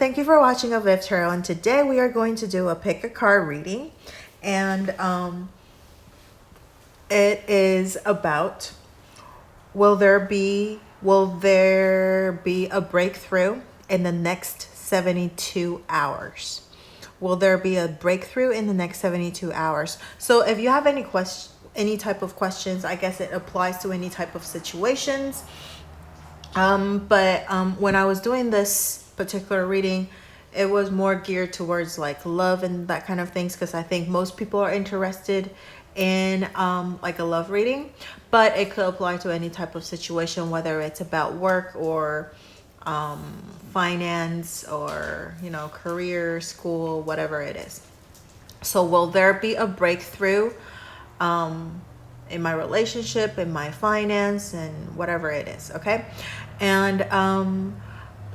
thank you for watching avivTarot, and today we are going to do a pick a card reading, and it is about will there be a breakthrough in the next 72 hours? Will there be a breakthrough in the next 72 hours? So if you have any type of questions, I guess it applies to any type of situations. But when I was doing this particular reading, it was more geared towards like love and that kind of things, because I think most people are interested in like a love reading, but it could apply to any type of situation, whether it's about work or finance or, you know, career, school, whatever it is. So will there be a breakthrough in my relationship, in my finance, and whatever it is? Okay. And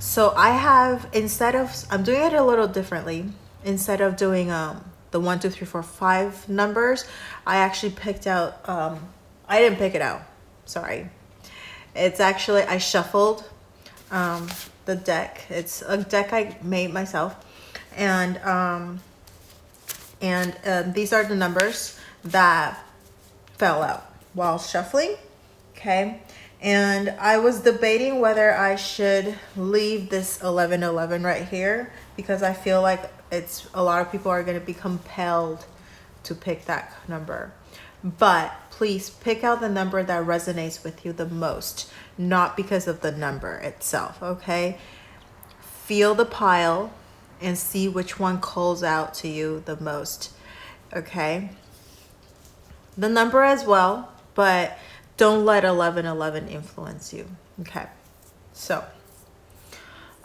so I have, I'm doing it a little differently. Instead of doing the 1, 2, 3, 4, 5 numbers, I actually picked out, I didn't pick it out, sorry. It's actually, I shuffled the deck. It's a deck I made myself, and these are the numbers that fell out while shuffling. Okay. And I was debating whether I should leave this 1111 right here, because I feel like a lot of people are going to be compelled to pick that number. But please pick out the number that resonates with you the most, not because of the number itself. Okay. Feel the pile and see which one calls out to you the most. Okay. The number as well, but don't let 1111 influence you. Okay. So,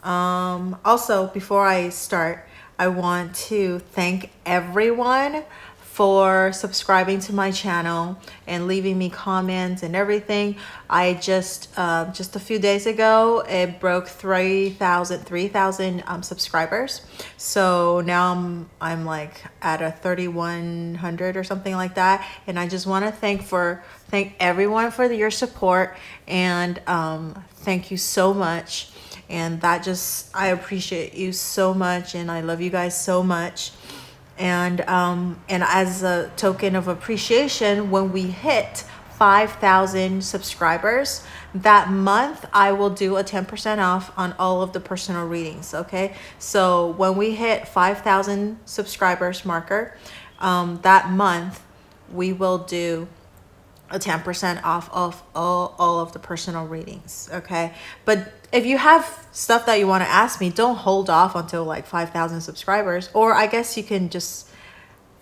also before I start, I want to thank everyone for subscribing to my channel and leaving me comments and everything. I just a few days ago, it broke 3,000 subscribers. So now I'm like at a 3,100 or something like that. And I just want to thank everyone for your support, and thank you so much. And I appreciate you so much, and I love you guys so much. And as a token of appreciation, when we hit 5,000 subscribers that month, I will do a 10% off on all of the personal readings. Okay, so when we hit 5,000 subscribers marker that month, we will do a 10% off of all of the personal readings. Okay, but if you have stuff that you want to ask me, don't hold off until like 5,000 subscribers, or I guess you can just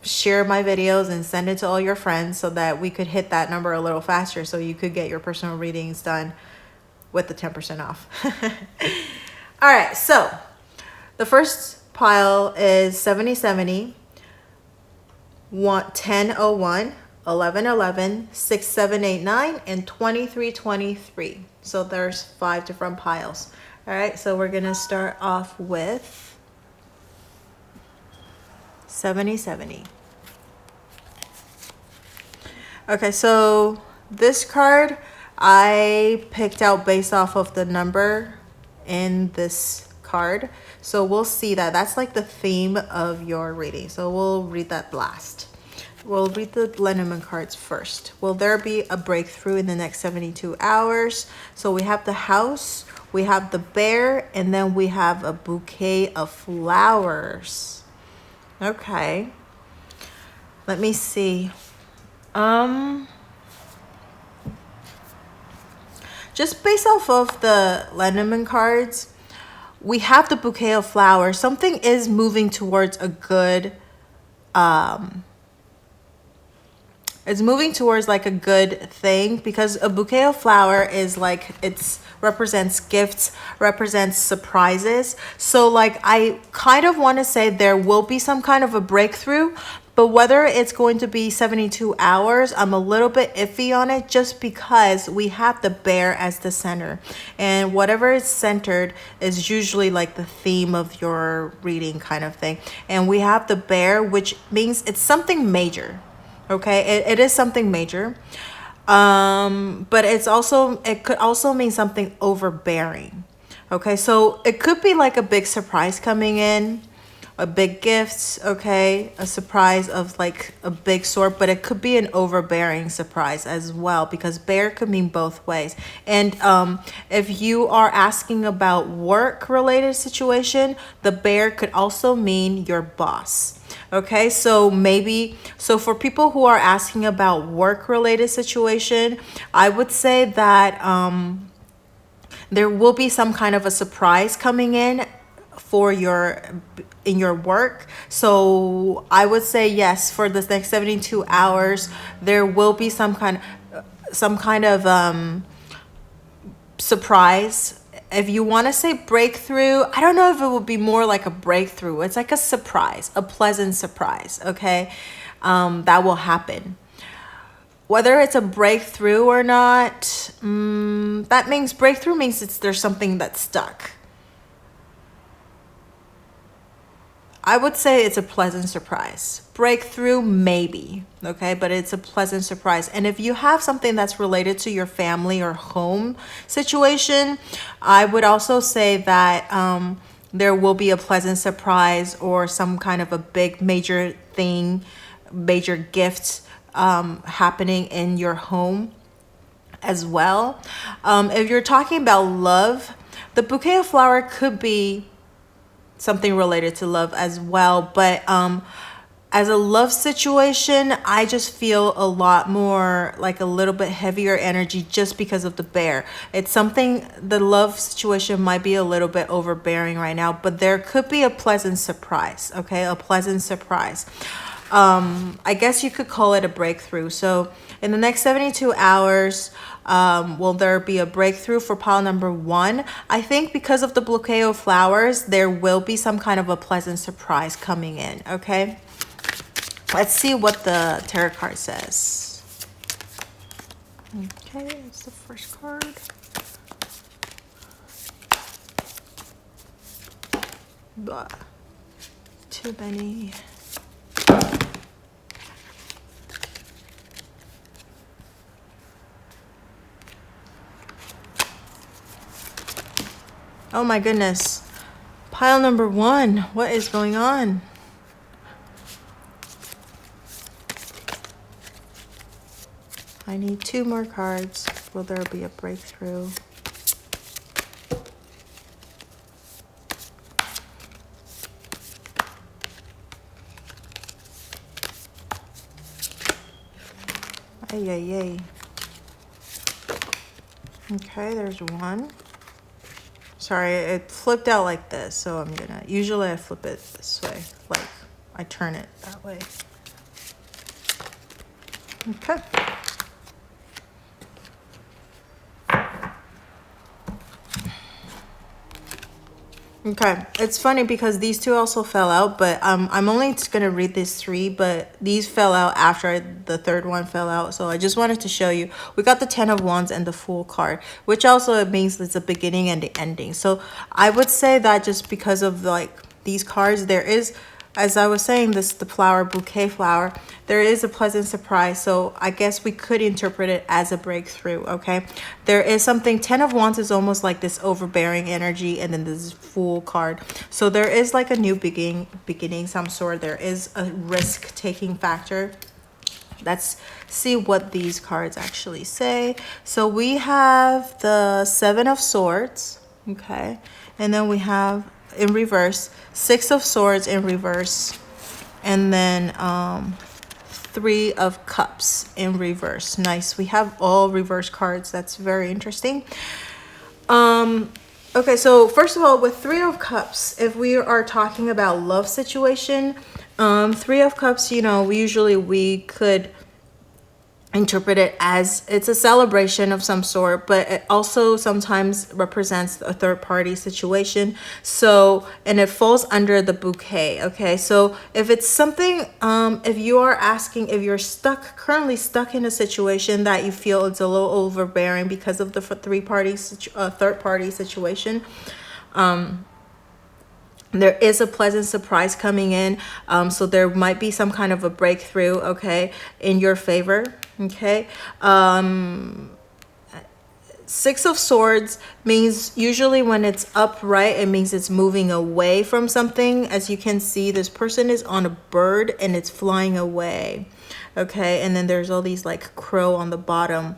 share my videos and send it to all your friends so that we could hit that number a little faster, so you could get your personal readings done with the 10% off. All right, so the first pile is 7070, 1001, 1111, 6789, and 2323. So there's 5 different piles. All right, so we're gonna start off with 7070. Okay, so this card I picked out based off of the number in this card. So we'll see that's like the theme of your reading. So we'll read that last. We'll read the Lenormand cards first. Will there be a breakthrough in the next 72 hours? So we have the house, we have the bear, and then we have a bouquet of flowers. Okay. Let me see. Just based off of the Lenormand cards, we have the bouquet of flowers. Something is moving towards a good it's moving towards like a good thing, because a bouquet of flower is like, represents gifts, represents surprises. So like, I kind of want to say there will be some kind of a breakthrough, but whether it's going to be 72 hours, I'm a little bit iffy on it, just because we have the bear as the center, and whatever is centered is usually like the theme of your reading kind of thing. And we have the bear, which means it's something major. Okay, it is something major, but it could also mean something overbearing. Okay, so it could be like a big surprise coming in, a big gift, okay, a surprise of like a big sort, but it could be an overbearing surprise as well, because bear could mean both ways. And if you are asking about work related situation, the bear could also mean your boss. Okay, so for people who are asking about work related situation, I would say that there will be some kind of a surprise coming in in your work. So I would say yes, for the next 72 hours there will be some kind of surprise. If you want to say breakthrough, I don't know if it would be more like a breakthrough. It's like a surprise, a pleasant surprise, okay, that will happen. Whether it's a breakthrough or not, that means breakthrough means there's something that's stuck. I would say it's a pleasant surprise. Breakthrough, maybe, okay, but it's a pleasant surprise. And if you have something that's related to your family or home situation, I would also say that there will be a pleasant surprise or some kind of a big major thing, major gift happening in your home as well. If you're talking about love, the bouquet of flower could be something related to love as well, but as a love situation, I just feel a lot more like a little bit heavier energy just because of the bear. It's something, the love situation might be a little bit overbearing right now, but there could be a pleasant surprise, okay, a pleasant surprise. I guess you could call it a breakthrough. So in the next 72 hours, will there be a breakthrough for pile number 1? I think because of the bouquet of flowers, there will be some kind of a pleasant surprise coming in, okay? Let's see what the tarot card says. Okay, that's the first card. Blah. Too many. Oh my goodness. Pile number 1. What is going on? I need 2 more cards. Will there be a breakthrough? Ay, ay, ay. Okay, there's 1. Sorry, it flipped out like this, so I'm gonna, usually I flip it this way, like I turn it that way. Okay. Okay, it's funny because these 2 also fell out, but I'm only gonna read these 3, but these fell out after the 3rd one fell out. So I just wanted to show you. We got the 10 of Wands and the Fool card, which also means it's a beginning and the ending. So I would say that just because of like these cards, there is, as I was saying, the flower, bouquet flower, there is a pleasant surprise. So I guess we could interpret it as a breakthrough, okay? There is something, 10 of Wands is almost like this overbearing energy, and then this Fool card. So there is like a new beginning some sort. There is a risk-taking factor. Let's see what these cards actually say. So we have the 7 of Swords, okay? And then we have, in reverse, 6 of Swords in reverse, and then 3 of Cups in reverse. Nice. We have all reverse cards. That's very interesting. Okay, so first of all, with 3 of Cups, if we are talking about love situation, 3 of Cups, you know, we could interpret it as it's a celebration of some sort, but it also sometimes represents a third party situation. So, and it falls under the bouquet, okay? So if it's something, if you are asking, if you're currently stuck in a situation that you feel it's a little overbearing because of the third party situation, there is a pleasant surprise coming in. So there might be some kind of a breakthrough, okay, in your favor, okay? Six of Swords means usually when it's upright, it means it's moving away from something. As you can see, this person is on a bird and it's flying away. Okay, and then there's all these like crow on the bottom.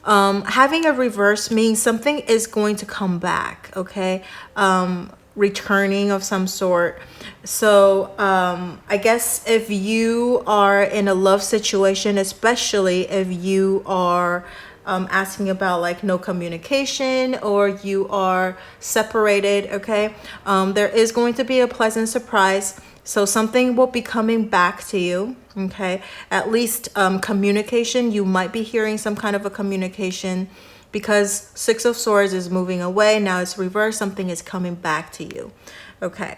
Having a reverse means something is going to come back. Okay, returning of some sort. So I guess if you are in a love situation, especially if you are asking about like no communication or you are separated, okay, there is going to be a pleasant surprise. So something will be coming back to you, okay? At least communication, you might be hearing some kind of a communication, because Six of Swords is moving away. Now it's reversed. Something is coming back to you, okay?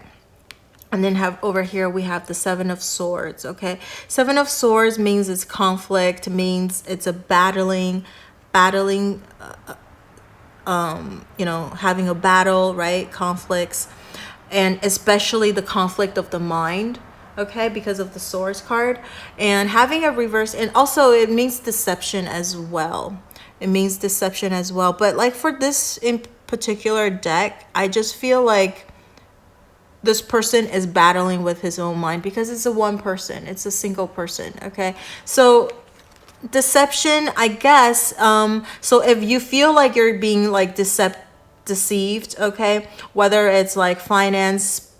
And then over here, we have the Seven of Swords, okay? Seven of Swords means it's conflict, means it's a battling, you know, having a battle, right? Conflicts. And especially the conflict of the mind, okay, because of the Swords card. And having a reverse, and also it means deception as well. It means deception as well. But like for this in particular deck, I just feel like this person is battling with his own mind, because it's a one person, it's a single person, okay? So deception, I guess. So if you feel like you're being like deceived, okay, whether it's like finance,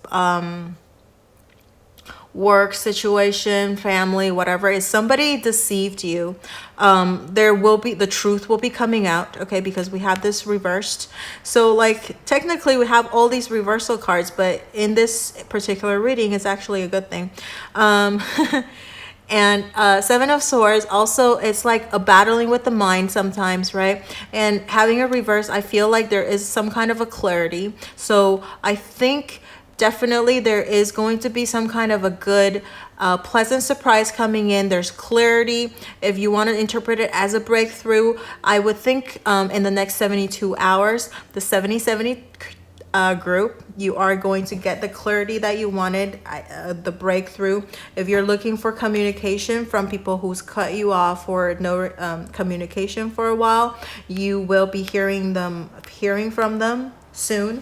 work situation, family, whatever, if somebody deceived you, the truth will be coming out, okay, because we have this reversed. So like technically we have all these reversal cards, but in this particular reading, it's actually a good thing. And Seven of Swords, also, it's like a battling with the mind sometimes, right? And having a reverse, I feel like there is some kind of a clarity. So I think definitely there is going to be some kind of a good, pleasant surprise coming in. There's clarity. If you want to interpret it as a breakthrough, I would think in the next 72 hours, the 70-70 group, you are going to get the clarity that you wanted, the breakthrough. If you're looking for communication from people who's cut you off or no communication for a while, you will be hearing from them soon.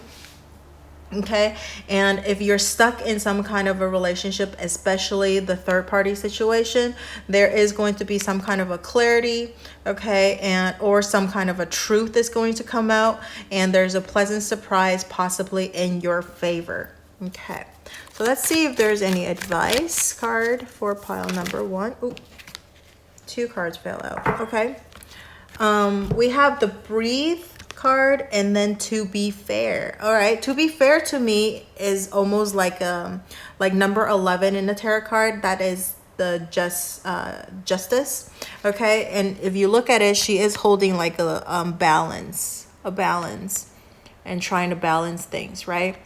Okay, and if you're stuck in some kind of a relationship, especially the third party situation, there is going to be some kind of a clarity, okay, and or some kind of a truth is going to come out, and there's a pleasant surprise possibly in your favor. Okay, so let's see if there's any advice card for pile number one. Ooh, two cards fell out. Okay, we have the Breathe card and then To Be Fair. All right, To Be Fair to me is almost like number 11 in the tarot card. That is the justice, okay? And if you look at it, she is holding like a balance and trying to balance things, right?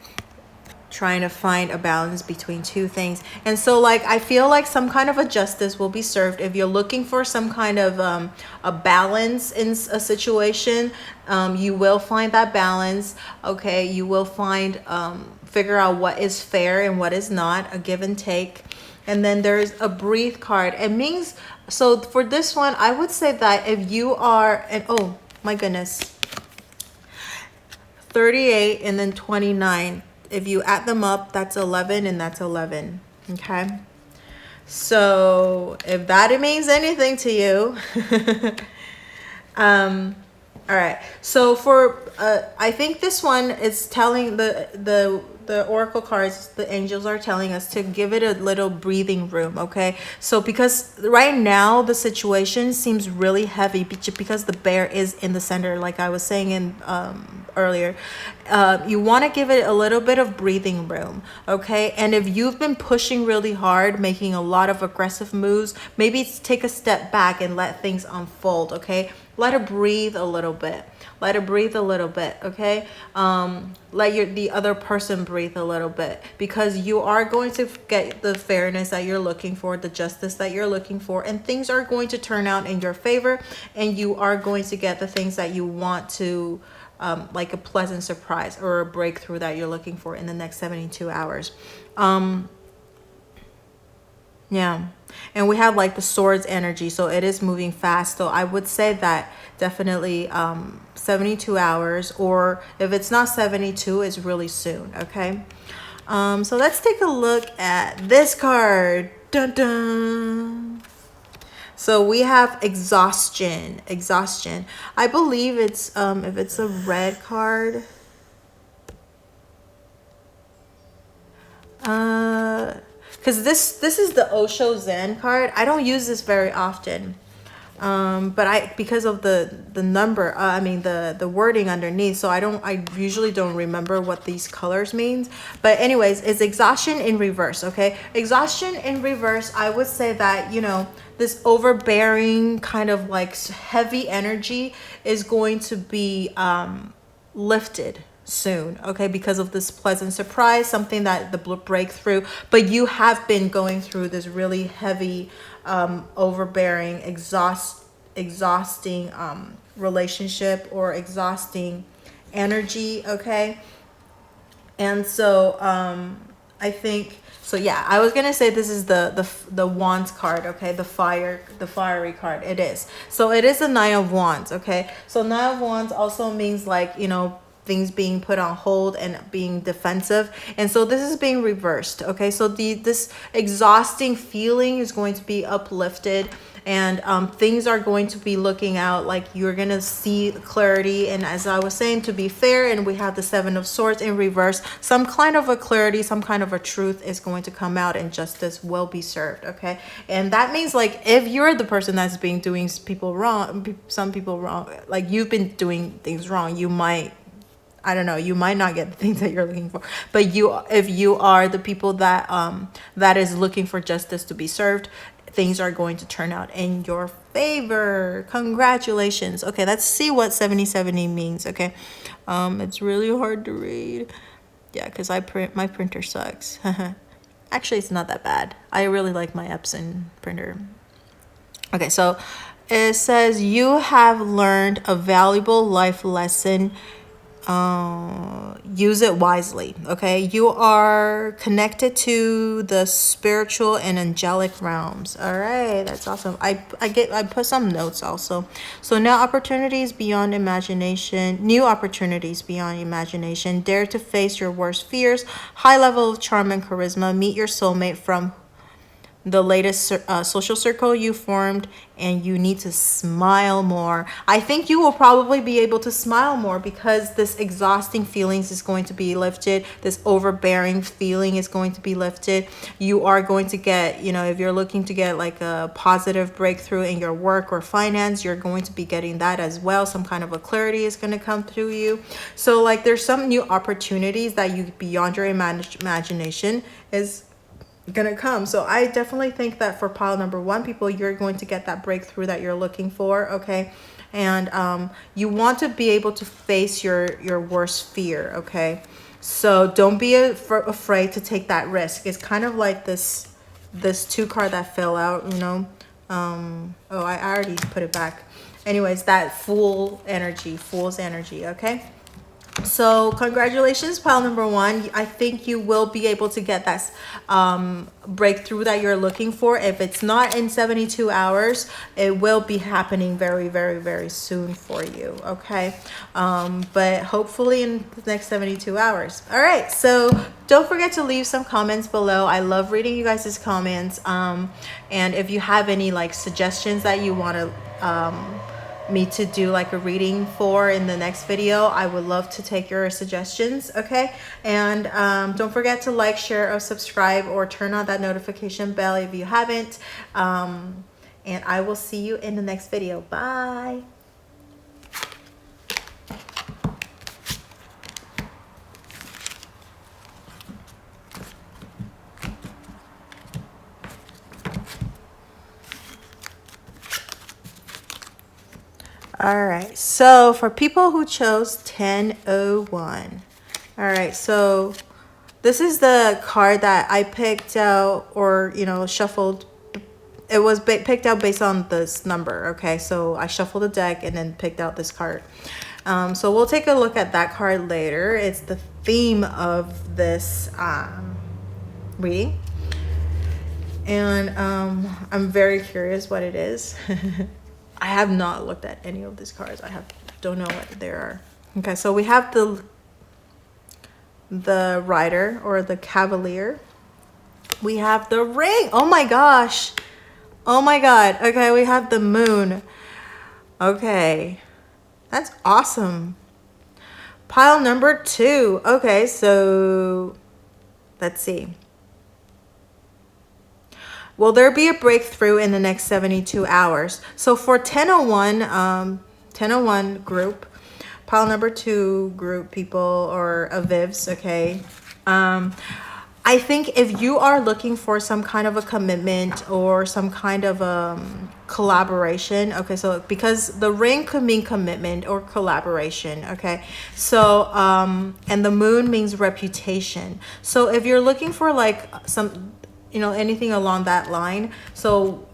Trying to find a balance between two things. And so like I feel like some kind of a justice will be served. If you're looking for some kind of a balance in a situation, you will find that balance, okay? You will find figure out what is fair and what is not, a give and take. And then there's a Breathe card. It means, so for this one, I would say that if you are, and oh my goodness, 38 and then 29, if you add them up, that's 11 and that's 11, okay? So if that means anything to you, all right. So for, I think this one is telling the oracle cards, the angels are telling us to give it a little breathing room, okay? So because right now the situation seems really heavy because the bear is in the center, like I was saying in earlier. You want to give it a little bit of breathing room, okay? And if you've been pushing really hard, making a lot of aggressive moves, maybe take a step back and let things unfold, okay? Let it breathe a little bit. Let it breathe a little bit, okay? Let the other person breathe a little bit, because you are going to get the fairness that you're looking for, the justice that you're looking for, and things are going to turn out in your favor, and you are going to get the things that you want to, like a pleasant surprise or a breakthrough that you're looking for in the next 72 hours. Yeah. And we have like the swords energy, so it is moving fast. So I would say that definitely 72 hours, or if it's not 72, it's really soon. Okay. So let's take a look at this card. Dun dun. So we have exhaustion. I believe it's if it's a red card, because this is the Osho Zen card. I don't use this very often, but because of the number, the wording underneath, so I usually don't remember what these colors means. But anyways, it's exhaustion in reverse. Okay, exhaustion in reverse, I would say that, you know, this overbearing kind of like heavy energy is going to be lifted soon, okay, because of this pleasant surprise, something that the breakthrough. But you have been going through this really heavy overbearing, exhausting relationship, or exhausting energy, okay. And so I think so, yeah, I was gonna say this is the Wands card, okay, the fiery card. It is. So it is a Nine of Wands, okay. So Nine of Wands also means, like, you know, things being put on hold and being defensive. And so this is being reversed, okay. So this exhausting feeling is going to be uplifted, and things are going to be looking out, like you're gonna see clarity. And as I was saying, to be fair, and we have the Seven of Swords in reverse, some kind of a clarity, some kind of a truth is going to come out, and justice will be served, okay. And that means, like, if you're the person that's doing people wrong, some people wrong, like you've been doing things wrong, you might, I don't know, you might not get the things that you're looking for. But if you are the people that that is looking for justice to be served, things are going to turn out in your favor. Congratulations. Okay, let's see what 7070 means. Okay, it's really hard to read. Yeah, because my printer sucks. Actually, it's not that bad. I really like my Epson printer. Okay, so it says you have learned a valuable life lesson. Use it wisely. Okay, you are connected to the spiritual and angelic realms. All right, that's awesome. I put some notes also. So now new opportunities beyond imagination. Dare to face your worst fears. High level of charm and charisma. Meet your soulmate from the latest social circle you formed, and you need to smile more. I think you will probably be able to smile more, because this exhausting feelings is going to be lifted. This overbearing feeling is going to be lifted. You are going to get, you know, if you're looking to get like a positive breakthrough in your work or finance, you're going to be getting that as well. Some kind of a clarity is going to come through you. So like there's some new opportunities that you, beyond your imagination, is gonna come. So I definitely think that for pile number one, people, you're going to get that breakthrough that you're looking for, okay. And you want to be able to face your worst fear, okay. So don't be afraid to take that risk. It's kind of like this two card that fell out, you know. Oh, I already put it back. Anyways, that fool's energy, okay. So congratulations, pile number one. I think you will be able to get that breakthrough that you're looking for. If it's not in 72 hours, it will be happening very, very, very soon for you, okay. But hopefully in the next 72 hours. All right, so don't forget to leave some comments below. I love reading you guys' comments. And if you have any like suggestions that you want to me to do like a reading for in the next video, I would love to take your suggestions, okay. And don't forget to like, share, or subscribe, or turn on that notification bell if you haven't. And I will see you in the next video. Bye. All right, so for people who chose 1001, all right, so this is the card that I picked out, or, you know, shuffled. It was picked out based on this number, okay? So I shuffled the deck and then picked out this card. So we'll take a look at that card later. It's the theme of this reading. And I'm very curious what it is. I have not looked at any of these cards. Don't know what they are. Okay, so we have the Rider or the Cavalier. We have the Ring. Oh my gosh. Oh my God. Okay, we have the Moon. Okay, that's awesome. Pile number 2. Okay, so let's see. Will there be a breakthrough in the next 72 hours? So for 1001 group, pile number 2 group people or avivs, okay? I think if you are looking for some kind of a commitment or some kind of collaboration, okay, so because the Ring could mean commitment or collaboration, okay, so and the Moon means reputation. So if you're looking for like some, anything along that line, so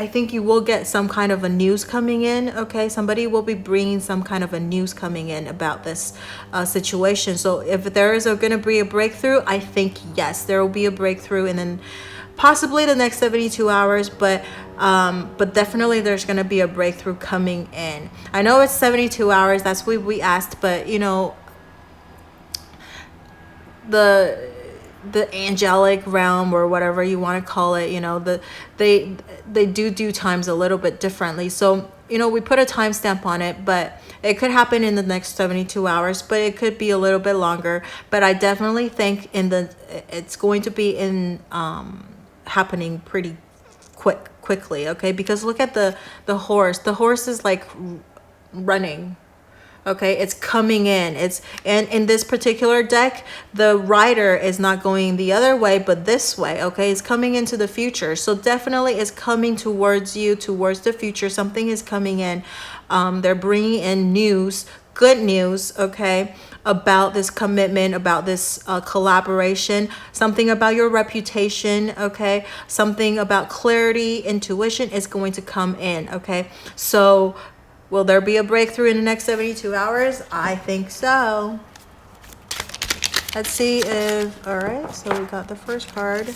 I think you will get some kind of a news coming in, okay? Somebody will be bringing some kind of a news coming in about this situation. So if there is going to be a breakthrough, I think, yes, there will be a breakthrough and then possibly the next 72 hours, but definitely there's going to be a breakthrough coming in. I know it's 72 hours, that's what we asked, but, the angelic realm or whatever you want to call it, they do times a little bit differently. So, we put a timestamp on it, but it could happen in the next 72 hours, but it could be a little bit longer. But I definitely think it's going to be happening pretty quickly, okay? Because look at the horse. The horse is like running. Okay, it's coming in. And in this particular deck, the Rider is not going the other way, but this way. Okay, it's coming into the future. So definitely it's coming towards you, towards the future. Something is coming in. They're bringing in news, good news, okay, about this commitment, about this collaboration, something about your reputation, okay, something about clarity, intuition is going to come in, okay. So will there be a breakthrough in the next 72 hours? I think so. Let's see if, all right, so we got the first card.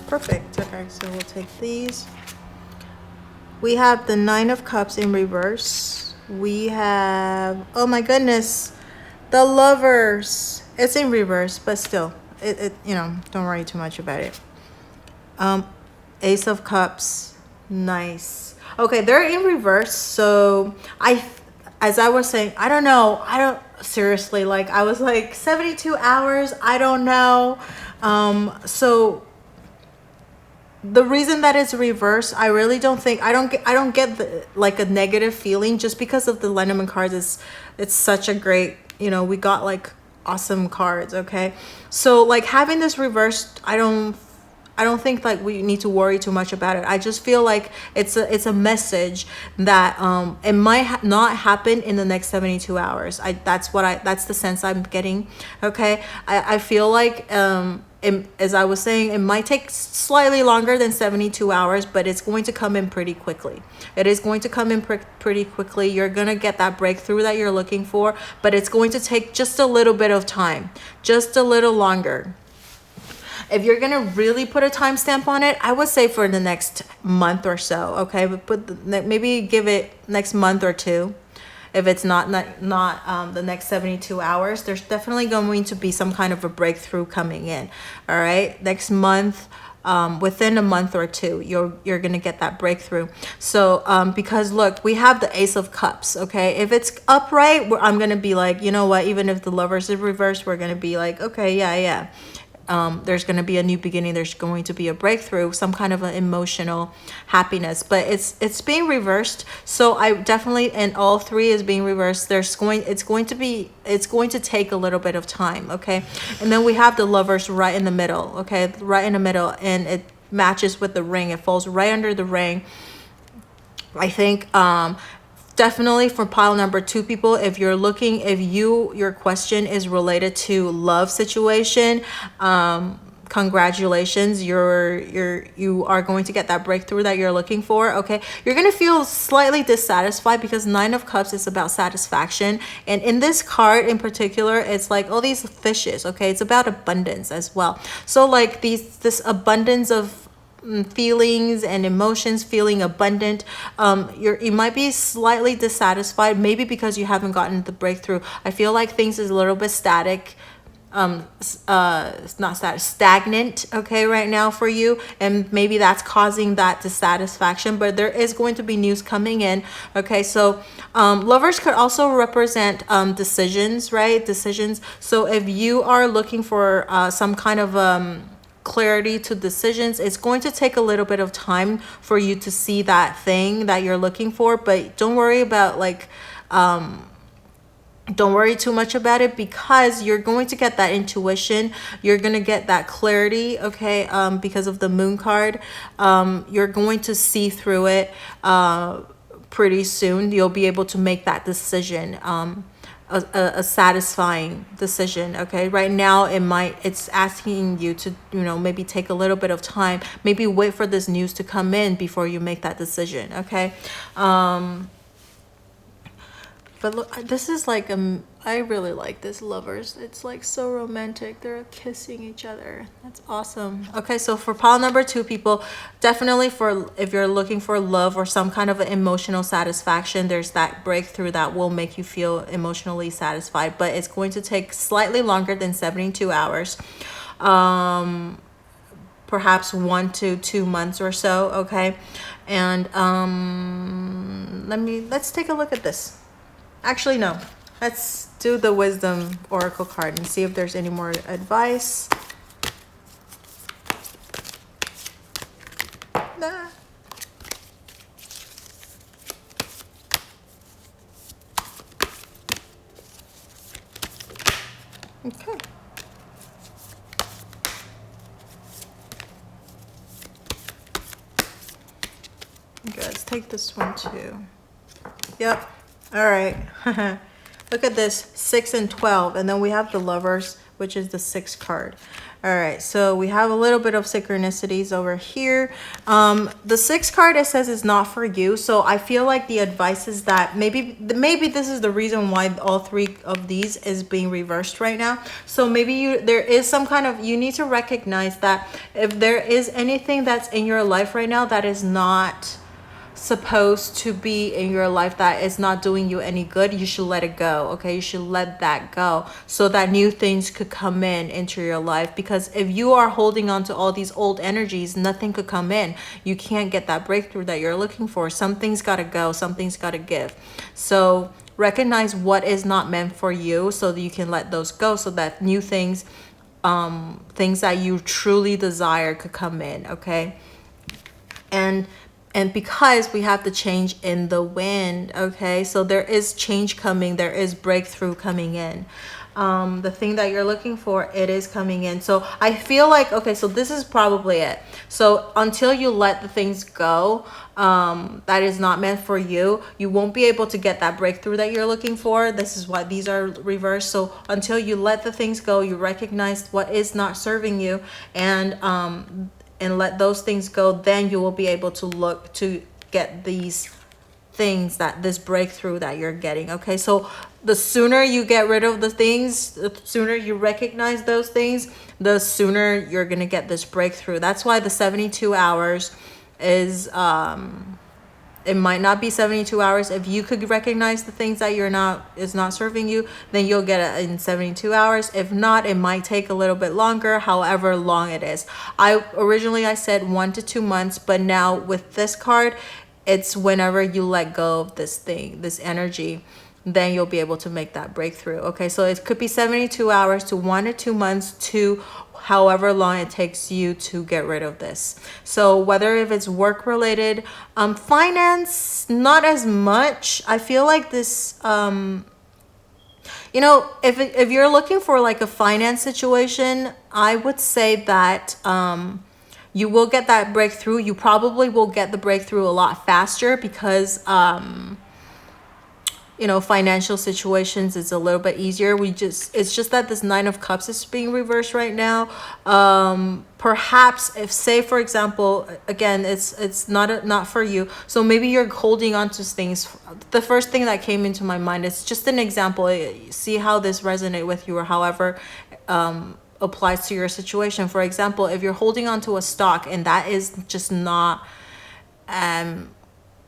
Perfect. Okay, so we'll take these. We have the Nine of Cups in reverse. We have, oh my goodness, the Lovers. It's in reverse, but still, don't worry too much about it. Ace of Cups. Nice. Okay, they're in reverse. So as I was saying, I don't know. Seriously, like I was like 72 hours. I don't know. So the reason that it's reverse, I really don't think, I don't get like a negative feeling just because of the Lenormand cards. It's such a great, we got like awesome cards, okay? So like having this reversed, I don't think like we need to worry too much about it. I just feel like it's a message that it might not happen in the next 72 hours. That's the sense I'm getting, okay? I feel like as I was saying, it might take slightly longer than 72 hours, but it's going to come in pretty quickly. It is going to come in pretty quickly. You're going to get that breakthrough that you're looking for, but it's going to take just a little bit of time, just a little longer. If you're going to really put a timestamp on it, I would say for the next month or so, okay? But maybe give it next month or two. If it's not the next 72 hours, there's definitely going to be some kind of a breakthrough coming in. All right, next month, within a month or two, you're gonna get that breakthrough. So because look, we have the Ace of Cups. Okay, if it's upright, I'm gonna be like, you know what? Even if the Lovers is reversed, we're gonna be like, okay, yeah. There's going to be a new beginning. There's going to be a breakthrough, some kind of an emotional happiness, but it's being reversed. So I definitely, and all three is being reversed. It's going to take a little bit of time. Okay. And then we have the Lovers right in the middle. Okay. Right in the middle, and it matches with the Ring. It falls right under the Ring. I think, definitely for pile number 2 people, if you're looking, if your question is related to love situation, congratulations, you are going to get that breakthrough that you're looking for. Okay, you're going to feel slightly dissatisfied because Nine of Cups is about satisfaction, and in this card in particular, it's like all these fishes. Okay, it's about abundance as well. So like this abundance of feelings and emotions, feeling abundant. You might be slightly dissatisfied, maybe because you haven't gotten the breakthrough. I feel like things is a little bit static, it's not stagnant, okay, right now for you, and maybe that's causing that dissatisfaction. But there is going to be news coming in. Okay, so lovers could also represent decisions, right? Decisions. So if you are looking for some kind of clarity to decisions, it's going to take a little bit of time for you to see that thing that you're looking for. But don't worry about like don't worry too much about it, because you're going to get that intuition, you're going to get that clarity, okay, because of the Moon card. You're going to see through it pretty soon. You'll be able to make that decision, a satisfying decision. Okay, right now it's asking you to, you know, maybe take a little bit of time, maybe wait for this news to come in before you make that decision. Okay, but look, this is like I really like this, lovers. It's like so romantic. They're kissing each other. That's awesome. Okay, so for pile number 2, people, definitely for if you're looking for love or some kind of an emotional satisfaction, there's that breakthrough that will make you feel emotionally satisfied, but it's going to take slightly longer than 72 hours. Perhaps 1 to 2 months or so. Okay, and let's take a look at this. Actually, no. Let's do the Wisdom Oracle card and see if there's any more advice. Nah. Okay. Okay, let's take this one too. Yep. All right. Look at this, 6 and 12, and then we have the Lovers, which is the 6th card. All right, so we have a little bit of synchronicities over here. The 6th card, it says, is not for you. So I feel like the advice is that maybe this is the reason why all 3 of these is being reversed right now. So maybe there is some kind of, you need to recognize that if there is anything that's in your life right now that is not supposed to be in your life, that is not doing you any good, you should let it go. Okay, you should let that go so that new things could come into your life. Because if you are holding on to all these old energies, nothing could come in. You can't get that breakthrough that you're looking for. Something's got to go, something's got to give. So recognize what is not meant for you so that you can let those go, so that new things, things that you truly desire could come in. Okay, and because we have the change in the wind, okay, so there is change coming, there is breakthrough coming in. The thing that you're looking for, it is coming in. So I feel like, okay, so this is probably it. So until you let the things go, that is not meant for you, you won't be able to get that breakthrough that you're looking for. This is why these are reversed. So until you let the things go, you recognize what is not serving you, and let those things go, then you will be able to look to get these things, that this breakthrough that you're getting. Okay, so the sooner you get rid of the things, the sooner you recognize those things, the sooner you're gonna get this breakthrough. That's why the 72 hours is it might not be 72 hours. If you could recognize the things that is not serving you, then you'll get it in 72 hours. If not, it might take a little bit longer, however long it is. Originally I said 1 to 2 months, but now with this card, it's whenever you let go of this thing, this energy, then you'll be able to make that breakthrough. Okay, so it could be 72 hours to 1 to 2 months to however long it takes you to get rid of this. So whether if it's work related, finance, not as much. I feel like this, you know, if you're looking for like a finance situation, I would say that you will get that breakthrough. You probably will get the breakthrough a lot faster because financial situations, it's a little bit easier. It's just that this Nine of Cups is being reversed right now. Perhaps if, say for example, again, it's not for you, so maybe you're holding on to things. The first thing that came into my mind is just an example. See how this resonates with you, or however applies to your situation. For example, if you're holding on to a stock and that is just not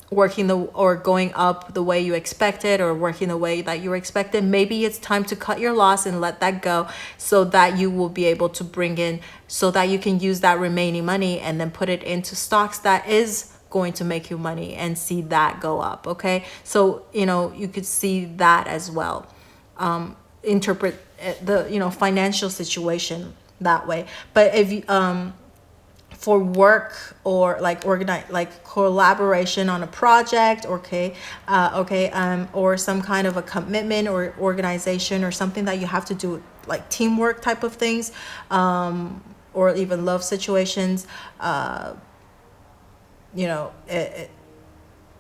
working or going up the way you expected, or working the way that you expected, maybe it's time to cut your loss and let that go, so that you will be able to bring in, so that you can use that remaining money and then put it into stocks that is going to make you money and see that go up. Okay, so you could see that as well. Interpret the financial situation that way. But if you for work, or like collaboration on a project, or some kind of a commitment or organization, or something that you have to do, like teamwork type of things, or even love situations,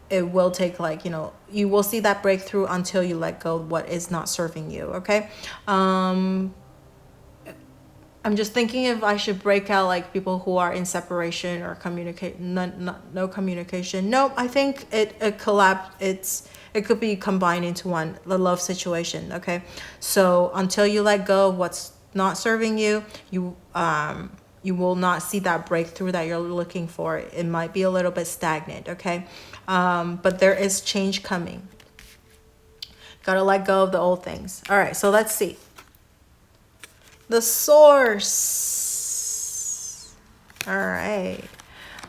it will take, you will see that breakthrough until you let go of what is not serving you. Okay. I'm just thinking if I should break out like people who are in separation or no communication. No, I think it could be combined into one, the love situation. Okay, so until you let go of what's not serving you, you will not see that breakthrough that you're looking for. It might be a little bit stagnant. Okay, but there is change coming. Gotta let go of the old things. All right, so let's see. The source. All right.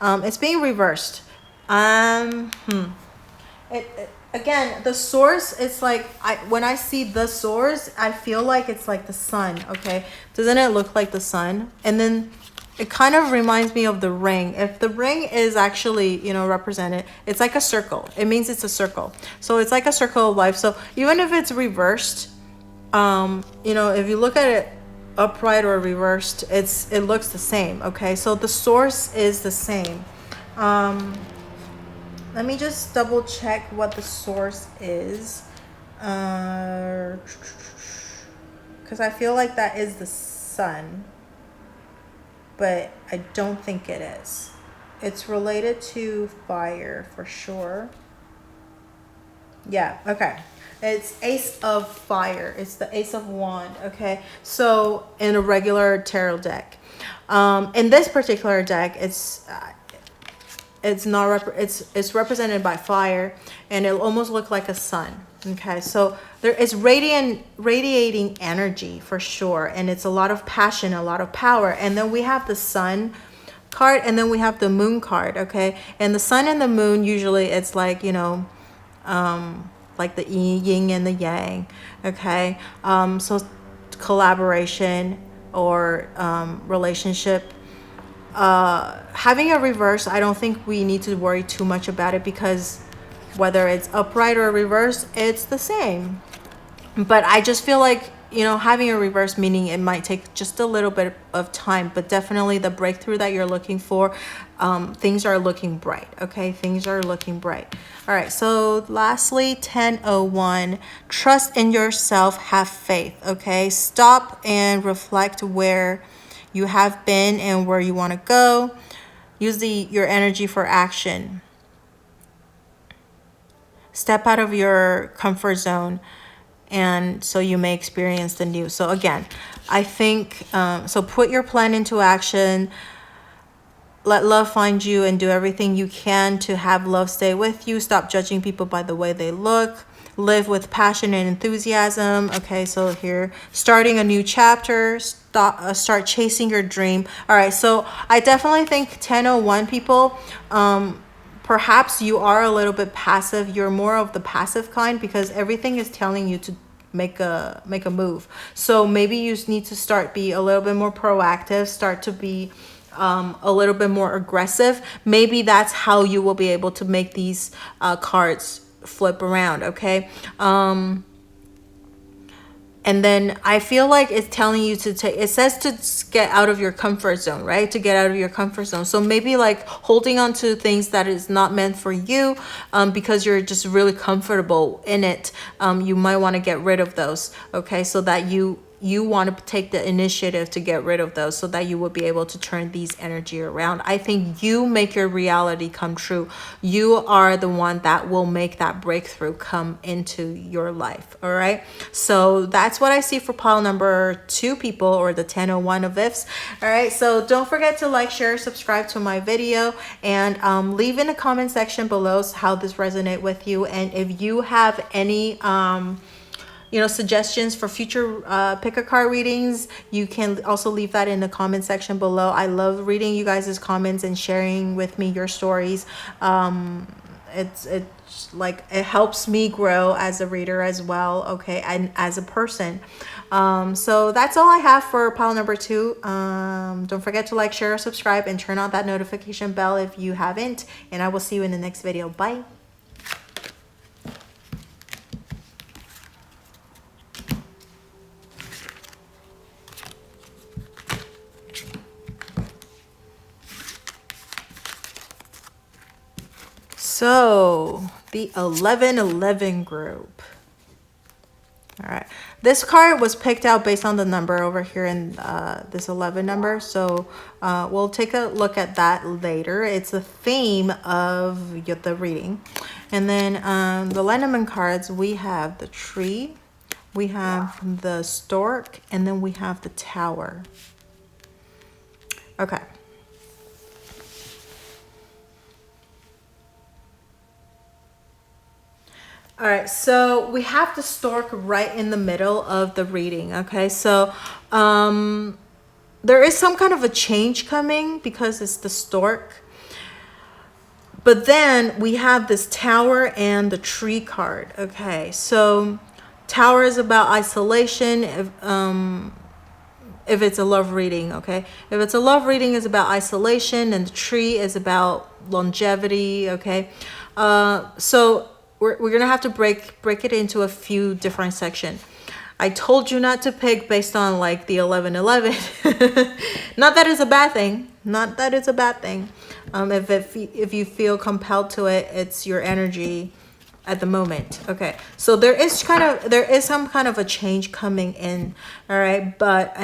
It's being reversed. Again, the source, it's like, when I see the source, I feel like it's like the sun. Okay, doesn't it look like the sun? And then it kind of reminds me of the ring. If the ring is actually represented, it's like a circle. It means it's a circle. So it's like a circle of life. So even if it's reversed, if you look at it upright or reversed, it looks the same. Okay, so the source is the same. Let me just double check what the source is, because I feel like that is the sun, but I don't think it is. It's related to fire for sure. Yeah, okay. It's Ace of Fire. It's the Ace of Wand. Okay, so in a regular tarot deck, in this particular deck, it's represented by fire, and it'll almost look like a sun. Okay, so there is radiating energy for sure, and it's a lot of passion, a lot of power. And then we have the sun card, and then we have the moon card. Okay, and the sun and the moon, usually it's like like the yin and the yang. Okay, so collaboration or relationship. Having a reverse, I don't think we need to worry too much about it, because whether it's upright or reverse, it's the same. But I just feel like having a reverse, meaning it might take just a little bit of time, but definitely the breakthrough that you're looking for, things are looking bright. Okay, things are looking bright. All right, so lastly, 1001, trust in yourself, have faith. Okay, stop and reflect where you have been and where you want to go. Use your energy for action. Step out of your comfort zone, and so you may experience the new. So again, I think, so put your plan into action. Let love find you, and do everything you can to have love stay with you. Stop judging people by the way they look. Live with passion and enthusiasm. Okay, so here, starting a new chapter. Start chasing your dream. All right, so I definitely think 1001 people, perhaps you are a little bit passive. You're more of the passive kind, because everything is telling you to make a move. So maybe you need to be a little bit more proactive, start to be a little bit more aggressive. Maybe that's how you will be able to make these cards flip around. Okay, And then I feel like it's telling you to take, it says to get out of your comfort zone, right? To get out of your comfort zone. So maybe like holding on to things that is not meant for you, because you're just really comfortable in it. You might want to get rid of those, okay? So that you want to take the initiative to get rid of those, so that you will be able to turn these energy around. I think you make your reality come true. You are the one that will make that breakthrough come into your life. All right, so that's what I see for pile number 2 people, or the 1001 of ifs. All right, so don't forget to like, share, subscribe to my video, and leave in the comment section below how this resonates with you. And if you have any suggestions for future pick a card readings, you can also leave that in the comment section below. I love reading you guys' comments and sharing with me your stories. It's like, it helps me grow as a reader as well, okay, and as a person. So that's all I have for pile number 2. Don't forget to like, share, subscribe, and turn on that notification bell if you haven't, and I will see you in the next video. Bye. So the 1111 group. All right, this card was picked out based on the number over here in this 11 number. So we'll take a look at that later. It's the theme of the reading. And then the lenormand cards, we have the tree, we have the stork, and then we have the tower. Okay. All right, so we have the stork right in the middle of the reading, okay? So there is some kind of a change coming because it's the stork. But then we have this tower and the tree card, okay? So tower is about isolation if it's a love reading, okay? If it's a love reading, it's about isolation, and the tree is about longevity, okay? So we're gonna have to break it into a few different sections. I told you not to pick based on like the 1111. Not that it's a bad thing. Not that it's a bad thing. If you feel compelled to it, it's your energy at the moment. Okay, so there is some kind of a change coming in. All right, but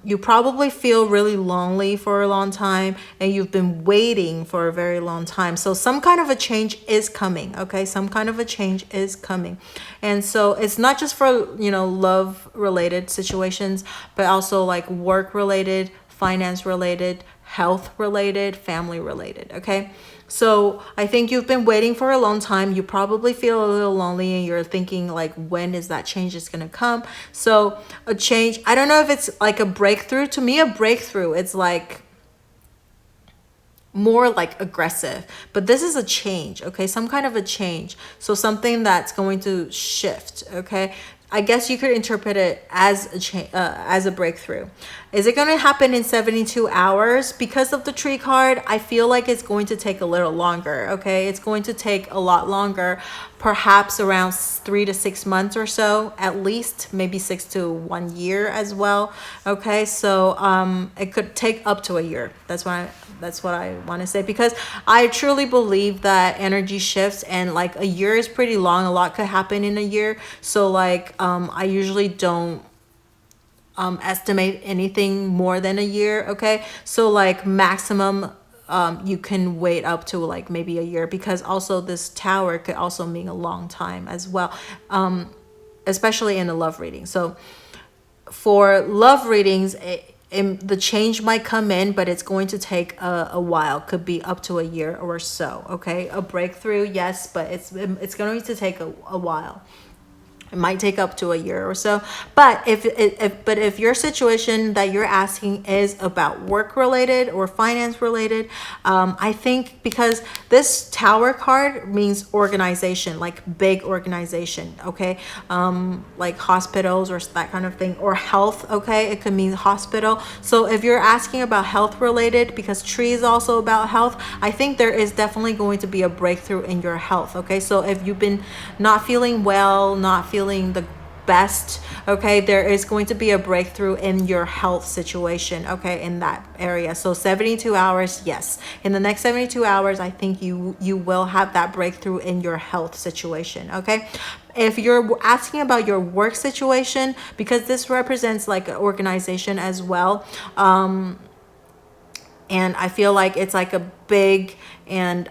you probably feel really lonely for a long time, and you've been waiting for a very long time. So some kind of a change is coming. Okay, some kind of a change is coming. And so it's not just for love related situations, but also like work related, finance related, health related, family related. Okay, so I think you've been waiting for a long time. You probably feel a little lonely, and you're thinking like, when is that change is going to come? So a change, I don't know if it's like a breakthrough. To me, a breakthrough, it's like more like aggressive, but this is a change, okay? Some kind of a change. So something that's going to shift, okay? I guess you could interpret it as a breakthrough. Is it going to happen in 72 hours? Because of the tree card, I feel like it's going to take a little longer, okay? It's going to take a lot longer, perhaps around 3 to 6 months or so, at least, maybe 6 to 1 year as well, okay? So it could take up to a year. That's what I want to say, because I truly believe that energy shifts, and like a year is pretty long. A lot could happen in a year. So like I usually don't estimate anything more than a year, okay? So like maximum you can wait up to like maybe a year, because also this tower could also mean a long time as well, especially in a love reading. So for love readings, the change might come in, but it's going to take a while. Could be up to a year or so, okay? A breakthrough, yes, but it's going to take a while. It might take up to a year or so. But if your situation that you're asking is about work related or finance related, I think because this tower card means organization, like big organization, okay? Like hospitals or that kind of thing, or health, okay? It could mean hospital. So if you're asking about health related, because tree is also about health, I think there is definitely going to be a breakthrough in your health, okay? So if you've been not feeling well, not feeling the best. Okay, there is going to be a breakthrough in your health situation, okay, in that area. So 72 hours, yes. In the next 72 hours, I think you will have that breakthrough in your health situation, okay? If you're asking about your work situation, because this represents like an organization as well, and I feel like it's like a big and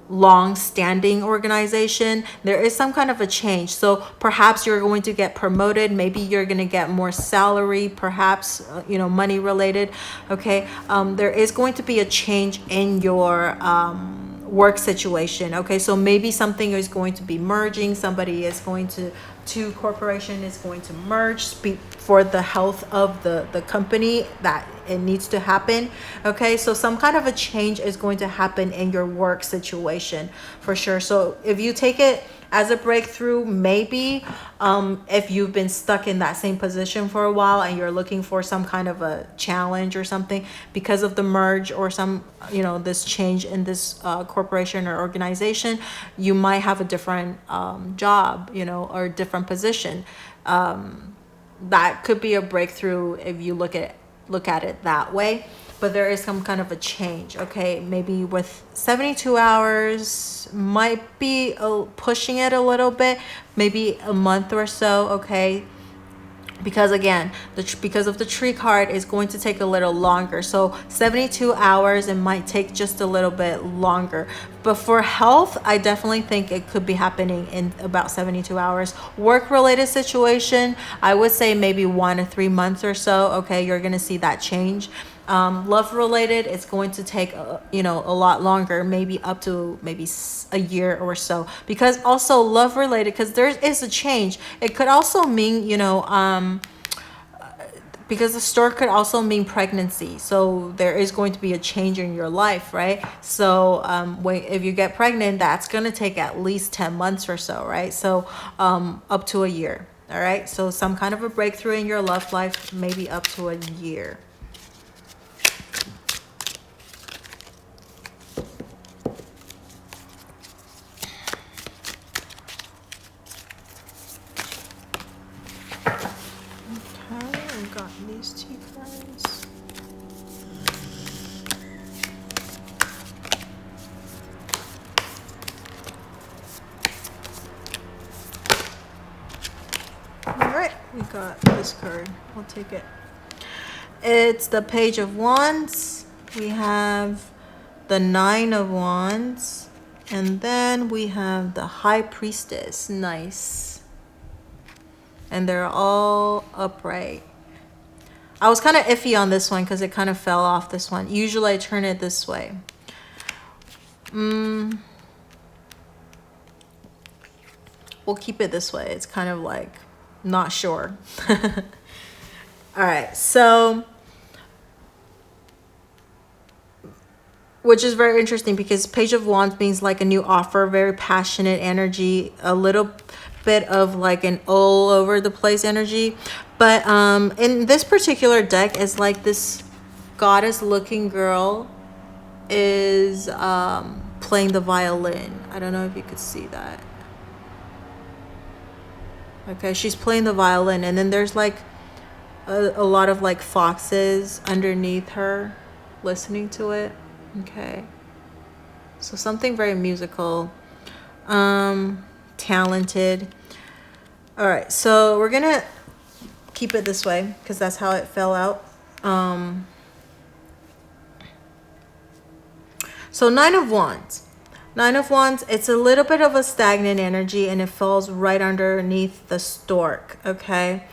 long-standing organization, there is some kind of a change. So perhaps you're going to get promoted, maybe you're going to get more salary, perhaps money related, okay? There is going to be a change in your work situation, okay? So maybe something is going to be merging, somebody is going to corporation is going to merge for the health of the company, that it needs to happen, okay? So some kind of a change is going to happen in your work situation for sure. So if you take it as a breakthrough, maybe if you've been stuck in that same position for a while and you're looking for some kind of a challenge or something because of the merge or some this change in this corporation or organization, you might have a different job, or different position. That could be a breakthrough if you look at it that way. But there is some kind of a change, okay? Maybe with 72 hours might be pushing it a little bit, maybe a month or so, okay? Because again, because of the tree card, is going to take a little longer. So 72 hours, it might take just a little bit longer. But for health, I definitely think it could be happening in about 72 hours. Work-related situation, I would say maybe 1 to 3 months or so, okay? You're going to see that change. Love-related, it's going to take a lot longer, maybe up to maybe a year or so. Because also love-related, because there is a change. It could also mean, because the star could also mean pregnancy. So there is going to be a change in your life, right? So if you get pregnant, that's going to take at least 10 months or so, right? So up to a year, all right? So some kind of a breakthrough in your love life, maybe up to a year. These two cards. All right, we got this card. I'll take it. It's the Page of Wands. We have the Nine of Wands, and then we have the High Priestess. Nice. And they're all upright. I was kind of iffy on this one because it kind of fell off this one. Usually I turn it this way. We'll keep it this way. It's kind of like not sure. All right, so which is very interesting because Page of Wands means like a new offer, very passionate energy, a little bit of like an all over the place energy. But in this particular deck, is like this goddess looking girl is playing the violin. I don't know if you could see that. Okay, she's playing the violin, and then there's like a lot of like foxes underneath her listening to it. Okay, so something very musical, talented. All right, so we're gonna keep it this way because that's how it fell out. So Nine of Wands. Nine of Wands, it's a little bit of a stagnant energy and it falls right underneath the stork, okay?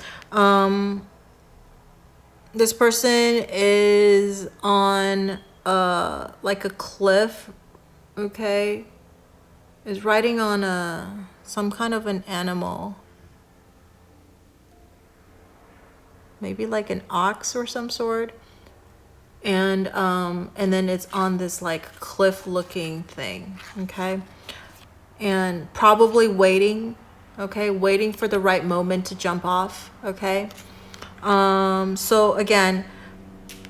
This person is on like a cliff, okay? Is riding on some kind of an animal. Maybe like an ox or some sort. And then it's on this like cliff looking thing, okay? And probably waiting, okay? Waiting for the right moment to jump off, okay? So again,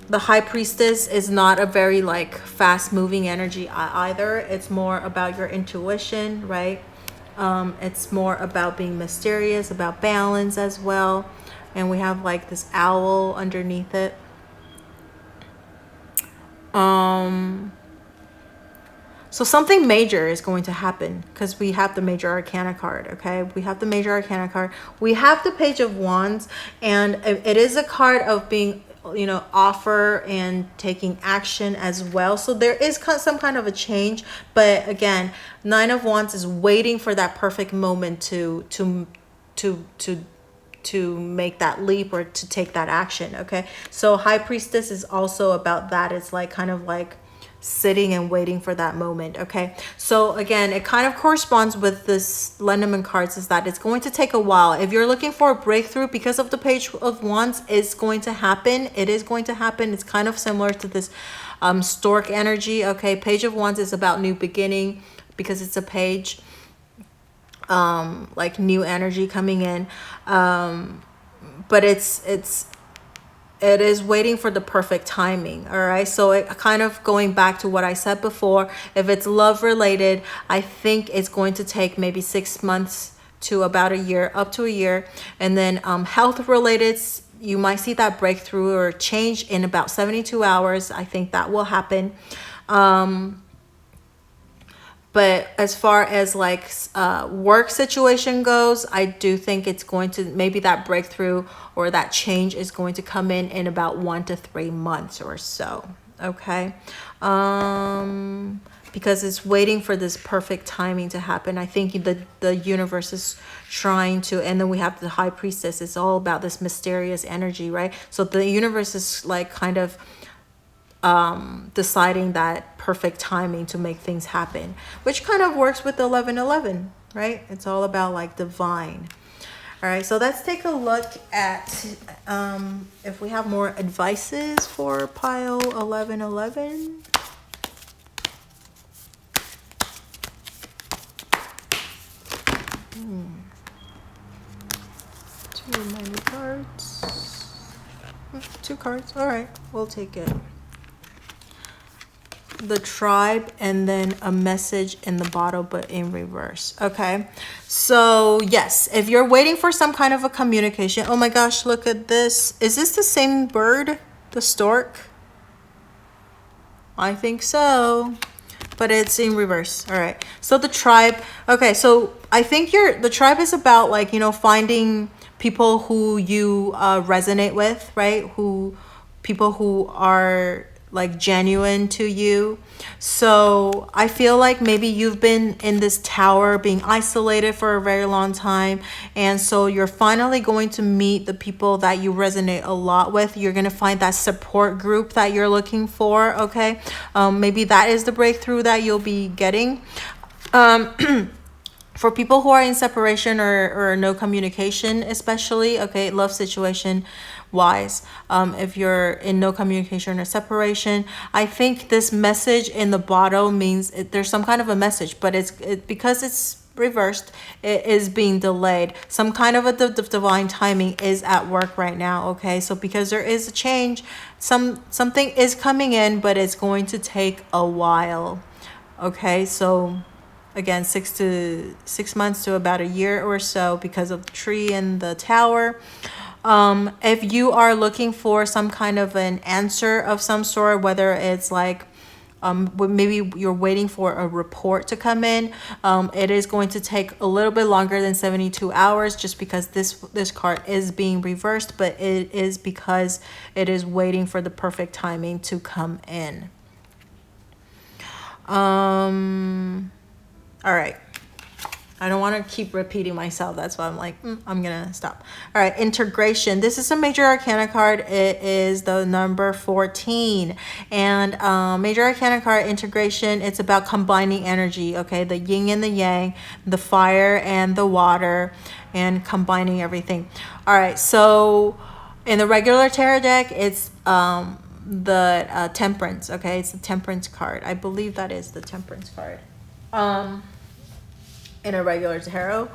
the High Priestess is not a very like fast moving energy either. It's more about your intuition, right? It's more about being mysterious, about balance as well. And we have like this owl underneath it. So something major is going to happen because we have the Major Arcana card, okay? We have the Major Arcana card. We have the Page of Wands, and it is a card of being, you know, offer and taking action as well. So there is some kind of a change, but again, Nine of Wands is waiting for that perfect moment to make that leap or to take that action, okay? So High Priestess is also about that. It's like kind of like sitting and waiting for that moment, okay? So again, it kind of corresponds with this Lenormand cards, is that it's going to take a while. If you're looking for a breakthrough because of the Page of Wands, it's going to happen. It is going to happen. It's kind of similar to this stork energy, okay? Page of Wands is about new beginning because it's a page, like new energy coming in, but it is waiting for the perfect timing. All right, so it kind of going back to what I said before, if it's love related, I think it's going to take maybe 6 months to about a year, up to a year. And then health related, you might see that breakthrough or change in about 72 hours. I think that will happen. But as far as like work situation goes, I do think it's going to, maybe that breakthrough or that change is going to come in about 1 to 3 months or so. Okay. Because it's waiting for this perfect timing to happen. I think the universe is trying to, and then we have the High Priestess. It's all about this mysterious energy, right? So the universe is like kind of deciding that perfect timing to make things happen, which kind of works with the 1111, right? It's all about like divine. All right, so let's take a look at if we have more advices for pile 1111. Too many cards. 2 cards. All right, we'll take it. The tribe, and then a message in the bottle but in reverse. Okay, so yes, if you're waiting for some kind of a communication, oh my gosh, look at this. Is this the same bird, the stork? I think so, but it's in reverse. All right, so the tribe. Okay, so I think the tribe is about like, you know, finding people who you resonate with, right? People who are like genuine to you. So I feel like maybe you've been in this tower being isolated for a very long time, and so you're finally going to meet the people that you resonate a lot with. You're going to find that support group that you're looking for, okay? Maybe that is the breakthrough that you'll be getting. For people who are in separation or no communication, especially, okay, love situation wise, if you're in no communication or separation, I think this message in the bottle means there's some kind of a message, but because it's reversed, it is being delayed. Some kind of a divine timing is at work right now, okay? So because there is a change, something is coming in, but it's going to take a while, okay? So again, 6 months to about a year or so because of the tree and the tower. If you are looking for some kind of an answer of some sort, whether it's like maybe you're waiting for a report to come in, it is going to take a little bit longer than 72 hours just because this card is being reversed, but it is because it is waiting for the perfect timing to come in. All right. I don't want to keep repeating myself. That's why I'm like, I'm going to stop. All right. Integration. This is a Major Arcana card. It is the number 14. And Major Arcana card, integration, it's about combining energy. Okay. The yin and the yang, the fire and the water, and combining everything. All right. So in the regular tarot deck, it's the temperance. Okay. It's the temperance card. I believe that is the temperance card. In a regular tarot.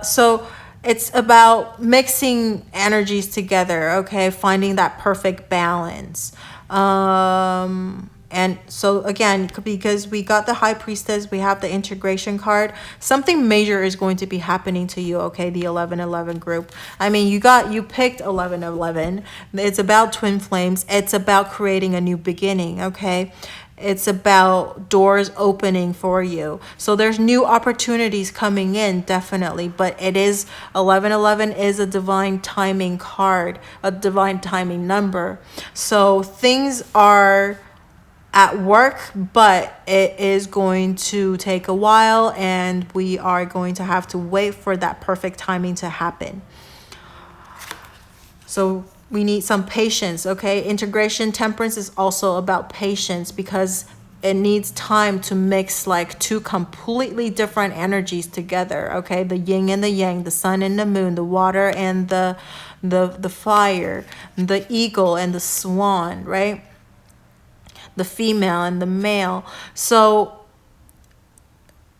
So it's about mixing energies together, okay? Finding that perfect balance. And And so again, because we got the High Priestess, we have the integration card, something major is going to be happening to you, okay? The 1111 group. I mean, you picked 1111. It's about twin flames. It's about creating a new beginning, okay? It's about doors opening for you. So there's new opportunities coming in, definitely. But it is 1111 is a divine timing card, a divine timing number. So things are at work, but it is going to take a while, and we are going to have to wait for that perfect timing to happen. So we need some patience, okay? Integration temperance is also about patience, because it needs time to mix like two completely different energies together, okay? The yin and the yang, the sun and the moon, the water and the fire, the eagle and the swan, right? The female and the male. So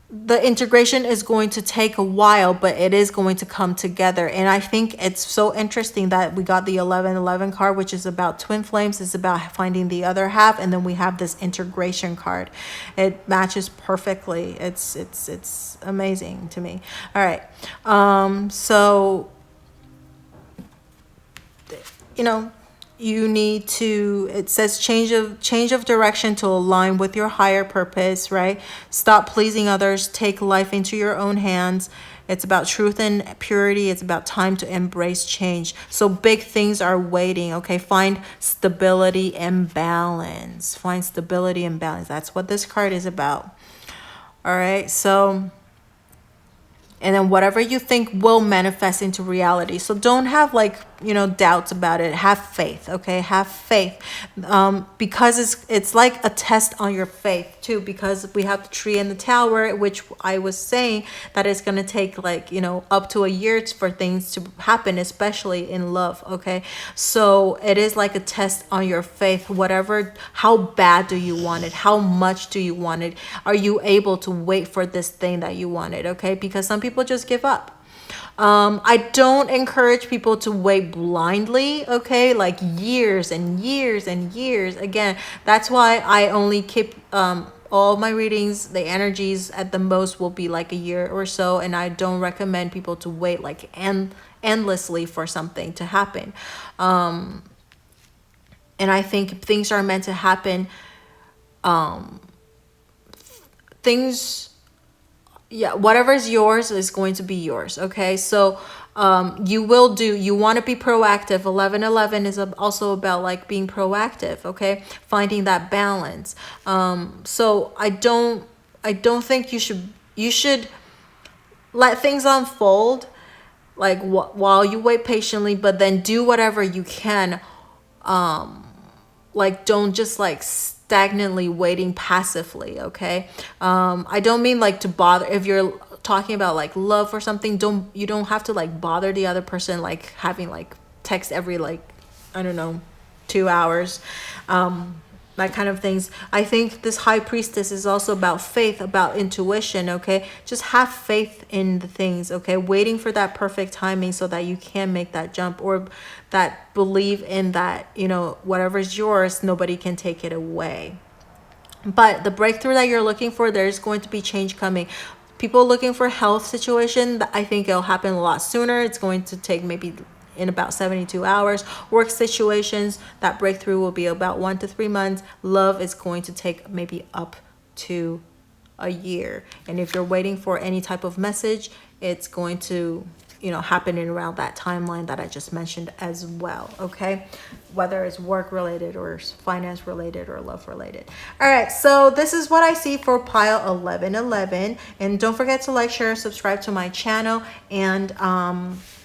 the integration is going to take a while, but it is going to come together. And I think it's so interesting that we got the 1111 card, which is about twin flames. It's about finding the other half. And then we have this integration card. It matches perfectly. It's amazing to me. All right. So, you know, you need to, it says change of direction to align with your higher purpose, right? Stop pleasing others, take life into your own hands. It's about truth and purity. It's about time to embrace change. So big things are waiting, okay? Find stability and balance. Find stability and balance. That's what this card is about. All right, so, and then whatever you think will manifest into reality. So don't have like, you know, doubts about it. Have faith, okay? Have faith. Because it's like a test on your faith too, because we have the tree and the tower, which I was saying that it's going to take like, you know, up to a year for things to happen, especially in love, okay? So it is like a test on your faith. Whatever, how bad do you want it? How much do you want it? Are you able to wait for this thing that you wanted, okay? Because some people just give up. I don't encourage people to wait blindly, okay? Like years and years and years. Again, that's why I only keep all my readings, the energies at the most will be like a year or so, and I don't recommend people to wait like endlessly for something to happen. And I think things are meant to happen. Whatever's yours is going to be yours, okay? So you want to be proactive. 1111 is also about like being proactive, okay? Finding that balance. So I don't think you should let things unfold like while you wait patiently, but then do whatever you can. Like don't just like stagnantly waiting passively, okay? I don't mean like to bother. If you're talking about like love or something, you don't have to like bother the other person, like having like text every like, I don't know, 2 hours, that kind of things. I think this High Priestess is also about faith, about intuition, okay? Just have faith in the things, okay? Waiting for that perfect timing so that you can make that jump, or that believe in that, you know, whatever's yours, nobody can take it away. But the breakthrough that you're looking for, there's going to be change coming. People looking for health situation, I think it'll happen a lot sooner. It's going to take maybe in about 72 hours. Work situations, that breakthrough will be about 1 to 3 months. Love is going to take maybe up to a year. And if you're waiting for any type of message, it's going to, you know, happen in around that timeline that I just mentioned as well, okay? Whether it's work related or finance related or love related. All right, so this is what I see for pile 1111. And don't forget to like, share, subscribe to my channel. And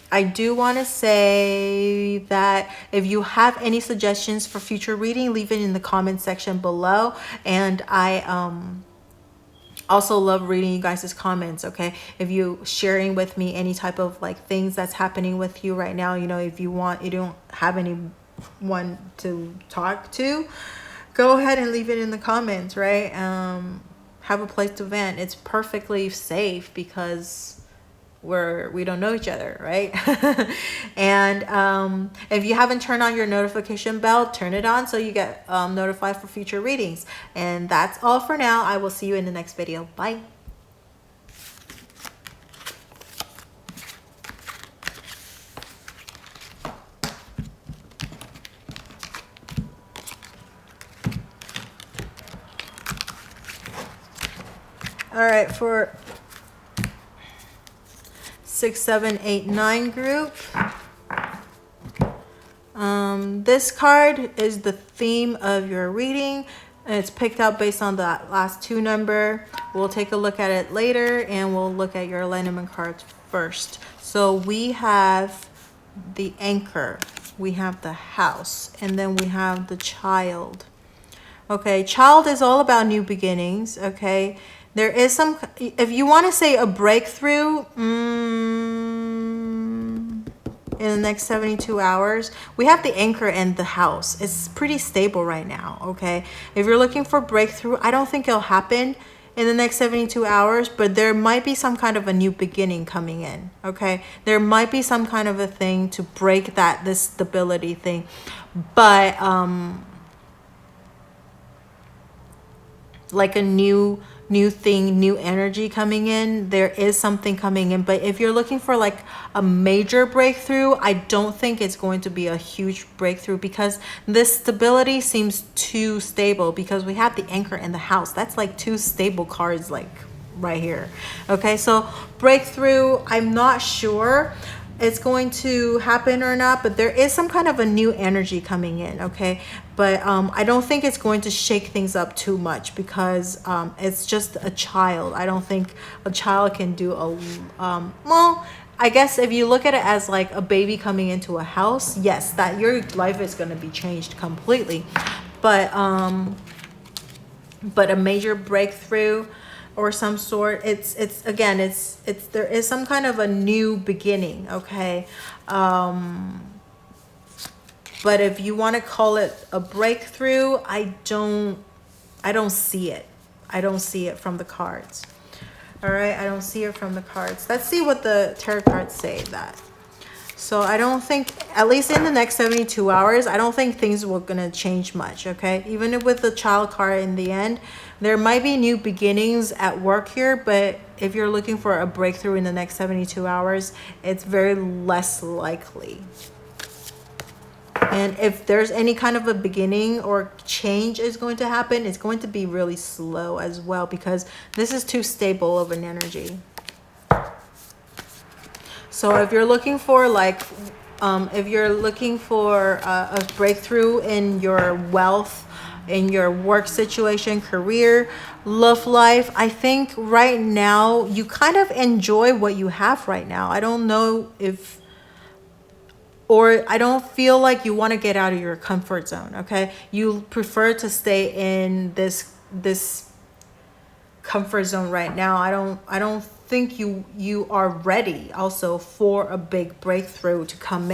I do want to say that if you have any suggestions for future reading, leave it in the comment section below. And I also love reading you guys' comments, okay? If you sharing with me any type of like things that's happening with you right now, you know, if you don't have anyone to talk to, go ahead and leave it in the comments, right? Have a place to vent. It's perfectly safe because we don't know each other, right? And if you haven't turned on your notification bell, turn it on so you get notified for future readings. And that's all for now. I will see you in the next video. Bye. All right, for 6, 7, 8, 9 group. This card is the theme of your reading, and it's picked out based on that last 2 number. We'll take a look at it later, and we'll look at your lenormand cards first. So we have the anchor, we have the house, and then we have the child. Okay, child is all about new beginnings, okay? There is some, if you want to say a breakthrough in the next 72 hours, we have the anchor and the house. It's pretty stable right now, okay? If you're looking for breakthrough, I don't think it'll happen in the next 72 hours, but there might be some kind of a new beginning coming in, okay? There might be some kind of a thing to break this stability thing, but like a new thing, new energy coming in. There is something coming in, but if you're looking for like a major breakthrough, I don't think it's going to be a huge breakthrough, because this stability seems too stable, because we have the anchor in the house. That's like 2 stable cards like right here. Okay, so breakthrough, I'm not sure it's going to happen or not, but there is some kind of a new energy coming in, okay? But I don't think it's going to shake things up too much, because it's just a child. I don't think a child can do well, I guess if you look at it as like a baby coming into a house, yes, that your life is going to be changed completely. But a major breakthrough or some sort, it's there is some kind of a new beginning, okay? But if you want to call it a breakthrough, I don't see it. I don't see it from the cards. All right, I don't see it from the cards. Let's see what the tarot cards say that. So I don't think, at least in the next 72 hours, I don't think things were going to change much, okay? Even with the child card in the end, there might be new beginnings at work here, but if you're looking for a breakthrough in the next 72 hours, it's very less likely. And if there's any kind of a beginning or change is going to happen, it's going to be really slow as well, because this is too stable of an energy. So if you're looking for like, if you're looking for a breakthrough in your wealth, in your work situation, career, love life, I think right now you kind of enjoy what you have right now. I don't know if, or I don't feel like you want to get out of your comfort zone, okay? You prefer to stay in this comfort zone right now. I don't think you are ready also for a big breakthrough to come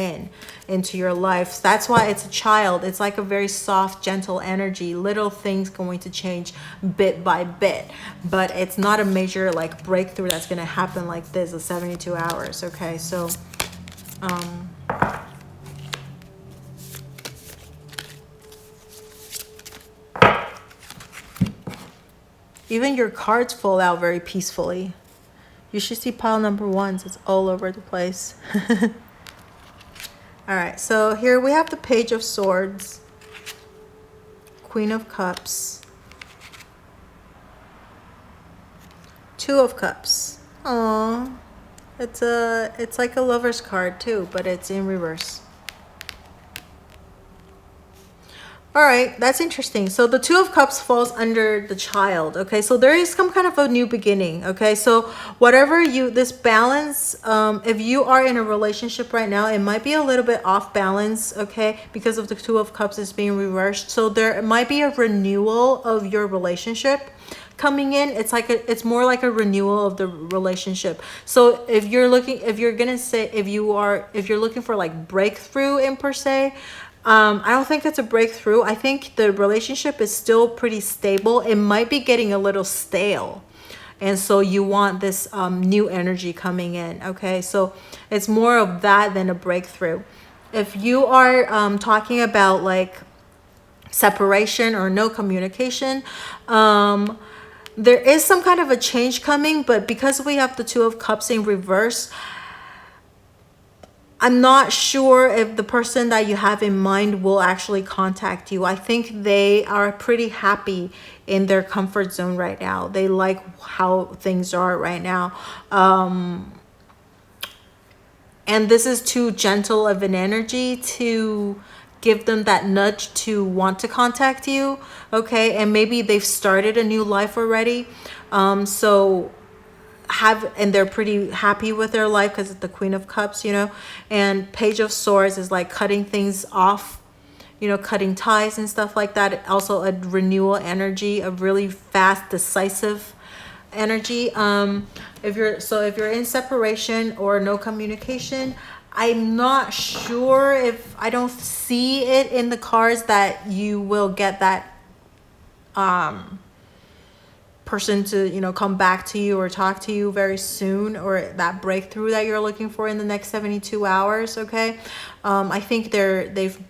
into your life. That's why it's a child. It's like a very soft, gentle energy. Little things going to change bit by bit, but it's not a major like breakthrough that's going to happen like this in 72 hours, okay? So even your cards fall out very peacefully. You should see pile number 1s. It's all over the place. All right, so here we have the Page of Swords, Queen of Cups, 2 of Cups. Aww, it's like a lover's card too, but it's in reverse. All right, that's interesting. So the 2 of Cups falls under the child, okay? So there is some kind of a new beginning, okay? So whatever this balance, if you are in a relationship right now, it might be a little bit off balance, okay? Because of the 2 of Cups is being reversed. So there might be a renewal of your relationship coming in. It's more like a renewal of the relationship. So if you're looking for like breakthrough in per se, I don't think it's a breakthrough. I think the relationship is still pretty stable. It might be getting a little stale. And so you want this new energy coming in, okay? So it's more of that than a breakthrough. If you are talking about like separation or no communication, there is some kind of a change coming, but because we have the Two of Cups in reverse, I'm not sure if the person that you have in mind will actually contact you. I think they are pretty happy in their comfort zone right now. They like how things are right now. And this is too gentle of an energy to give them that nudge to want to contact you, okay? And maybe they've started a new life already. And they're pretty happy with their life because it's the Queen of Cups, you know? And Page of Swords is like cutting things off, you know, cutting ties and stuff like that. Also a renewal energy, a really fast, decisive energy. If you're in separation or no communication, I'm not sure, if I don't see it in the cards that you will get that person to, you know, come back to you or talk to you very soon, or that breakthrough that you're looking for in the next 72 hours, okay? I think they've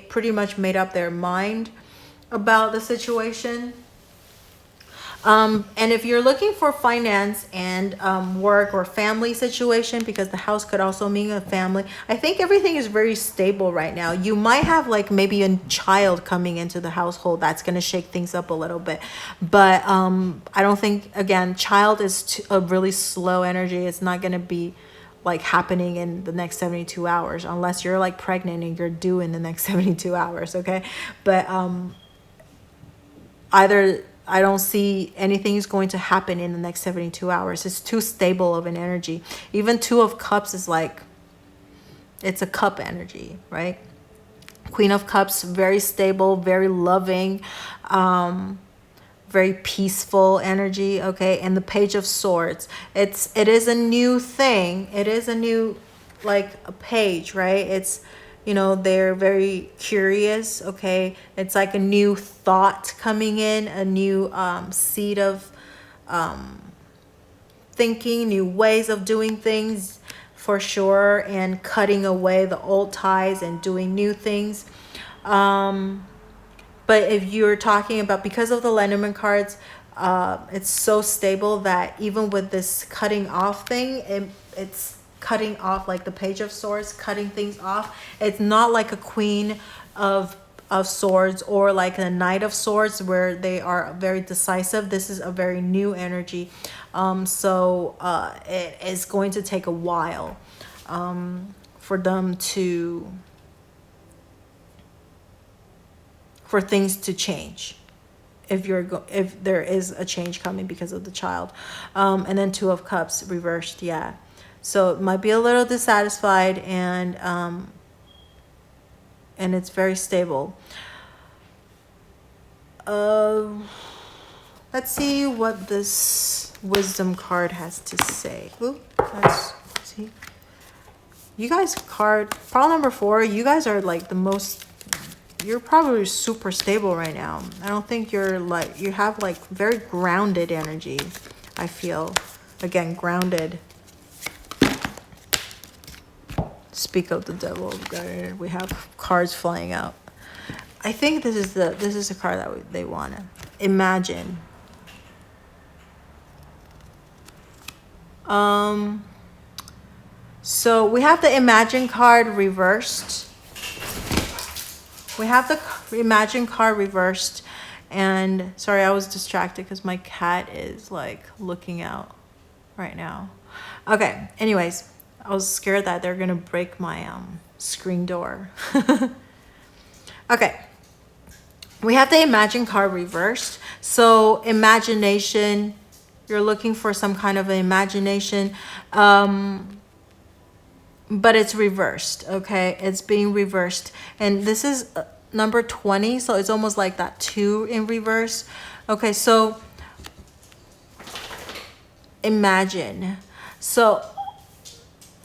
pretty much made up their mind about the situation. And if you're looking for finance and work or family situation, because the house could also mean a family, I think everything is very stable right now. You might have like maybe a child coming into the household that's going to shake things up a little bit. But I don't think, again, child is a really slow energy. It's not going to be like happening in the next 72 hours unless you're like pregnant and you're due in the next 72 hours, okay? But I don't see anything is going to happen in the next 72 hours. It's too stable of an energy. Even Two of Cups is like, it's a cup energy, right? Queen of Cups, very stable, very loving, very peaceful energy, okay? And the Page of Swords, it is a new thing. It is a new, like a page, right? It's, you know, they're very curious, okay? It's like a new thought coming in, a new seed of thinking, new ways of doing things for sure, and cutting away the old ties and doing new things. But if you're talking about, because of the Lenormand cards, it's so stable that even with this cutting off thing, it's cutting off, like the Page of Swords, cutting things off. It's not like a Queen of Swords or like a Knight of Swords where they are very decisive. This is a very new energy. So it is going to take a while for them to, for things to change. If there is a change coming because of the child. And then Two of Cups reversed, yeah. So it might be a little dissatisfied, and it's very stable. Let's see what this Wisdom card has to say. Ooh, let's see. You guys, pile number 4, you guys are like the most, you're probably super stable right now. I don't think you're like, you have like very grounded energy, I feel. Again, grounded. Speak of the devil. We have cards flying out. I think this is a card that they want to imagine. So we have the Imagine card reversed. We have the Imagine card reversed, and sorry, I was distracted because my cat is like looking out right now. Okay, anyways, I was scared that they're gonna break my screen door. Okay, we have the Imagine card reversed. So imagination, you're looking for some kind of an imagination, but it's reversed, okay? It's being reversed. And this is number 20, so it's almost like that 2 in reverse. Okay, so imagine. So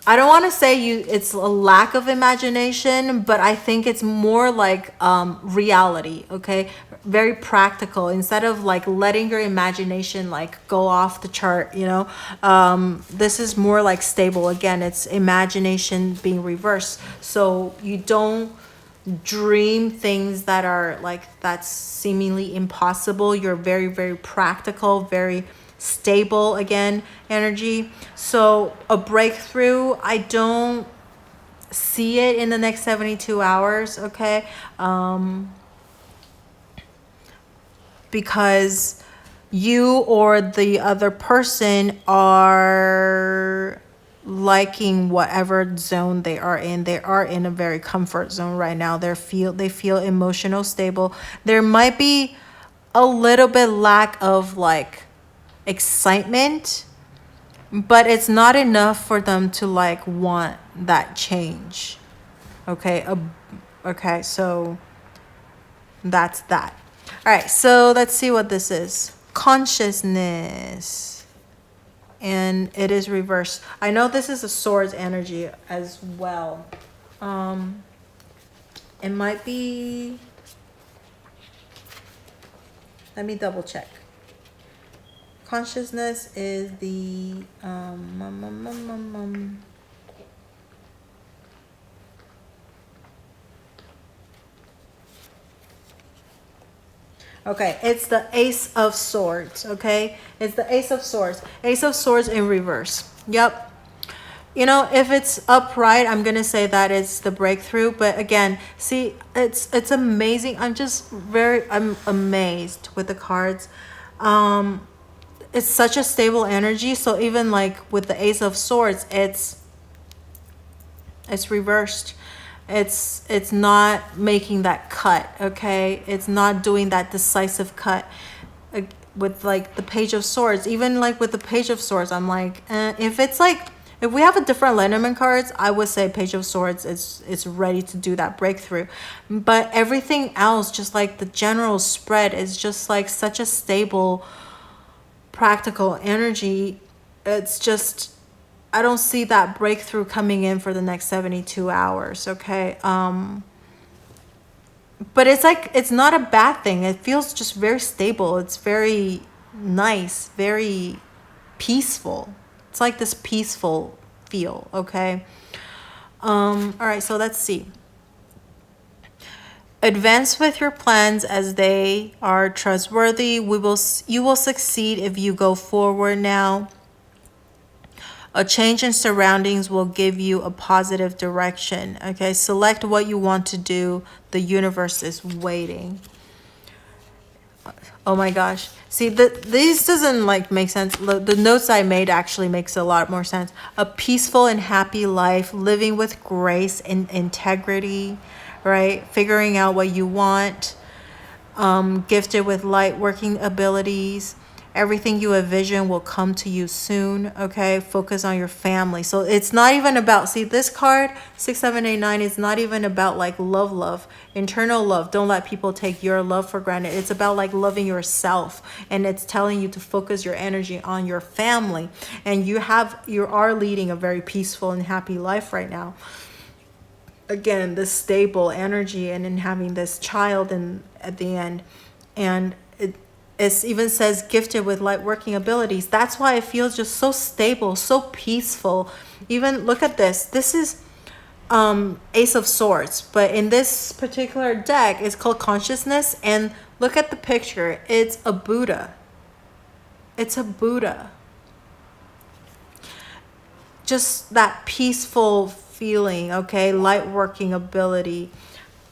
I don't want to say it's a lack of imagination, but I think it's more like reality, okay? Very practical. Instead of like letting your imagination like go off the chart, you know, this is more like stable. Again, it's imagination being reversed. So you don't dream things that are like that's seemingly impossible. You're very, very practical, very stable, again, energy. So a breakthrough, I don't see it in the next 72 hours, okay? Because you or the other person are liking whatever zone they are in. They are in a very comfort zone right now. They feel emotional stable. There might be a little bit lack of like excitement, but it's not enough for them to like want that change. Okay, okay, so that's that. All right, so let's see what this is. Consciousness. And it is reversed. I know this is a swords energy as well. It might be, let me double check. Consciousness is the okay, it's the Ace of Swords, okay? It's the Ace of Swords. Ace of Swords in reverse. Yep. You know, if it's upright, I'm going to say that it's the breakthrough. But again, see, it's amazing. I'm amazed with the cards. It's such a stable energy. So even like with the Ace of Swords, it's reversed. It's not making that cut, okay? It's not doing that decisive cut with like the Page of Swords. Even like with the Page of Swords, I'm like, if we have a different Lenormand cards, I would say Page of Swords is ready to do that breakthrough. But everything else, just like the general spread, is just like such a stable, practical energy. It's just, I don't see that breakthrough coming in for the next 72 hours, okay? But it's like, it's not a bad thing. It feels just very stable. It's very nice, very peaceful. It's like this peaceful feel, okay? All right, so let's see. Advance with your plans as they are trustworthy. You will succeed if you go forward now. A change in surroundings will give you a positive direction. Okay, select what you want to do. The universe is waiting. Oh my gosh. See, these doesn't like make sense. The notes I made actually makes a lot more sense. A peaceful and happy life, living with grace and integrity, right? Figuring out what you want. Gifted with light working abilities. Everything you envision will come to you soon, okay? Focus on your family. So it's not even about, see this card, 6, 7, 8, 9, is not even about like love, internal love. Don't let people take your love for granted. It's about like loving yourself. And it's telling you to focus your energy on your family. And you are leading a very peaceful and happy life right now. Again, this stable energy and then having this child at the end. And it even says gifted with light working abilities. That's why it feels just so stable, so peaceful. Even look at this. This is Ace of Swords, but in this particular deck, it's called Consciousness. And look at the picture. It's a Buddha. It's a Buddha. Just that peaceful feeling, okay? Light working ability,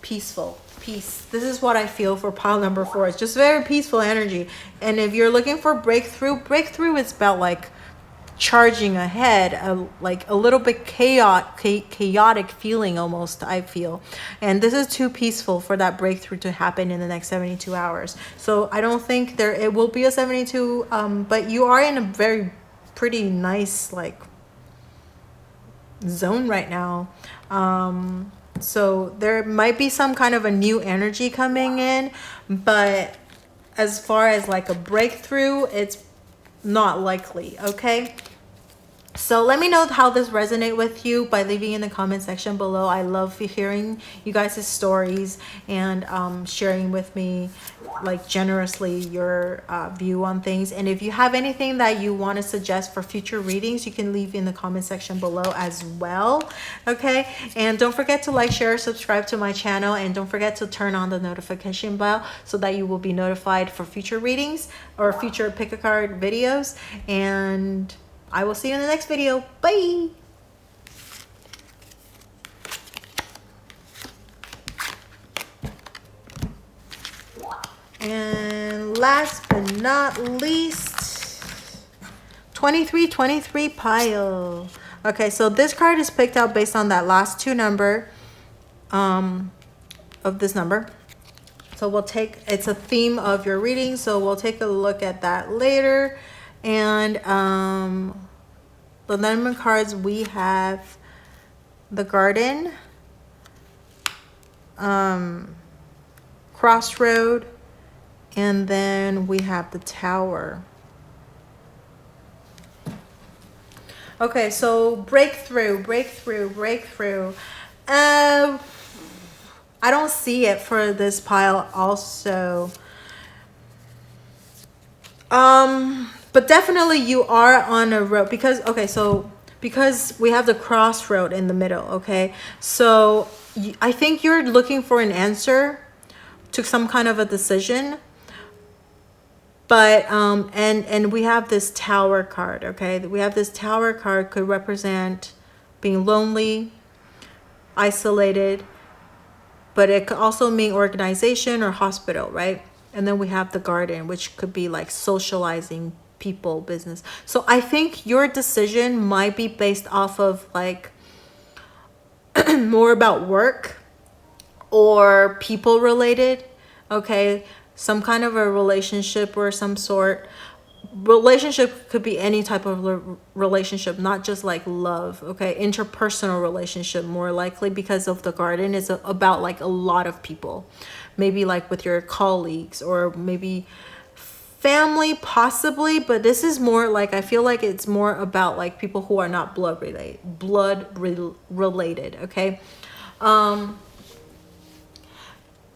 peaceful. Peace. This is what I feel for pile number 4. It's just very peaceful energy. And if you're looking for breakthrough is about like charging ahead, like a little bit chaotic feeling almost, I feel. And this is too peaceful for that breakthrough to happen in the next 72 hours. So I don't think it will be a 72, but you are in a very pretty nice like zone right now. So there might be some kind of a new energy coming in, but as far as like a breakthrough, it's not likely, okay? So let me know how this resonates with you by leaving in the comment section below. I love hearing you guys' stories and sharing with me like generously your view on things. And if you have anything that you want to suggest for future readings, you can leave in the comment section below as well. Okay, and don't forget to like, share, subscribe to my channel, and don't forget to turn on the notification bell so that you will be notified for future readings or future pick a card videos. And I will see you in the next video. Bye. And last but not least, 2323 pile. Okay, so this card is picked out based on that last two number of this number. So we'll take, it's a theme of your reading, so we'll take a look at that later. And the Lenormand cards, we have the Garden, Crossroad, and then we have the Tower. Okay, so breakthrough. I don't see it for this pile also. But definitely you are on a road because, okay, so because we have the crossroad in the middle, okay? So I think you're looking for an answer to some kind of a decision. But, and we have this Tower card, okay? We have this Tower card could represent being lonely, isolated, but it could also mean organization or hospital, right? And then we have the Garden, which could be like socializing, people, business. So I think your decision might be based off of like more about work or people related, okay? Some kind of a relationship or some sort. Relationship could be any type of relationship, not just like love, okay? Interpersonal relationship more likely, because of the Garden is about like a lot of people, maybe like with your colleagues or maybe family possibly, but this is more like, I feel like it's more about like people who are not blood related, okay?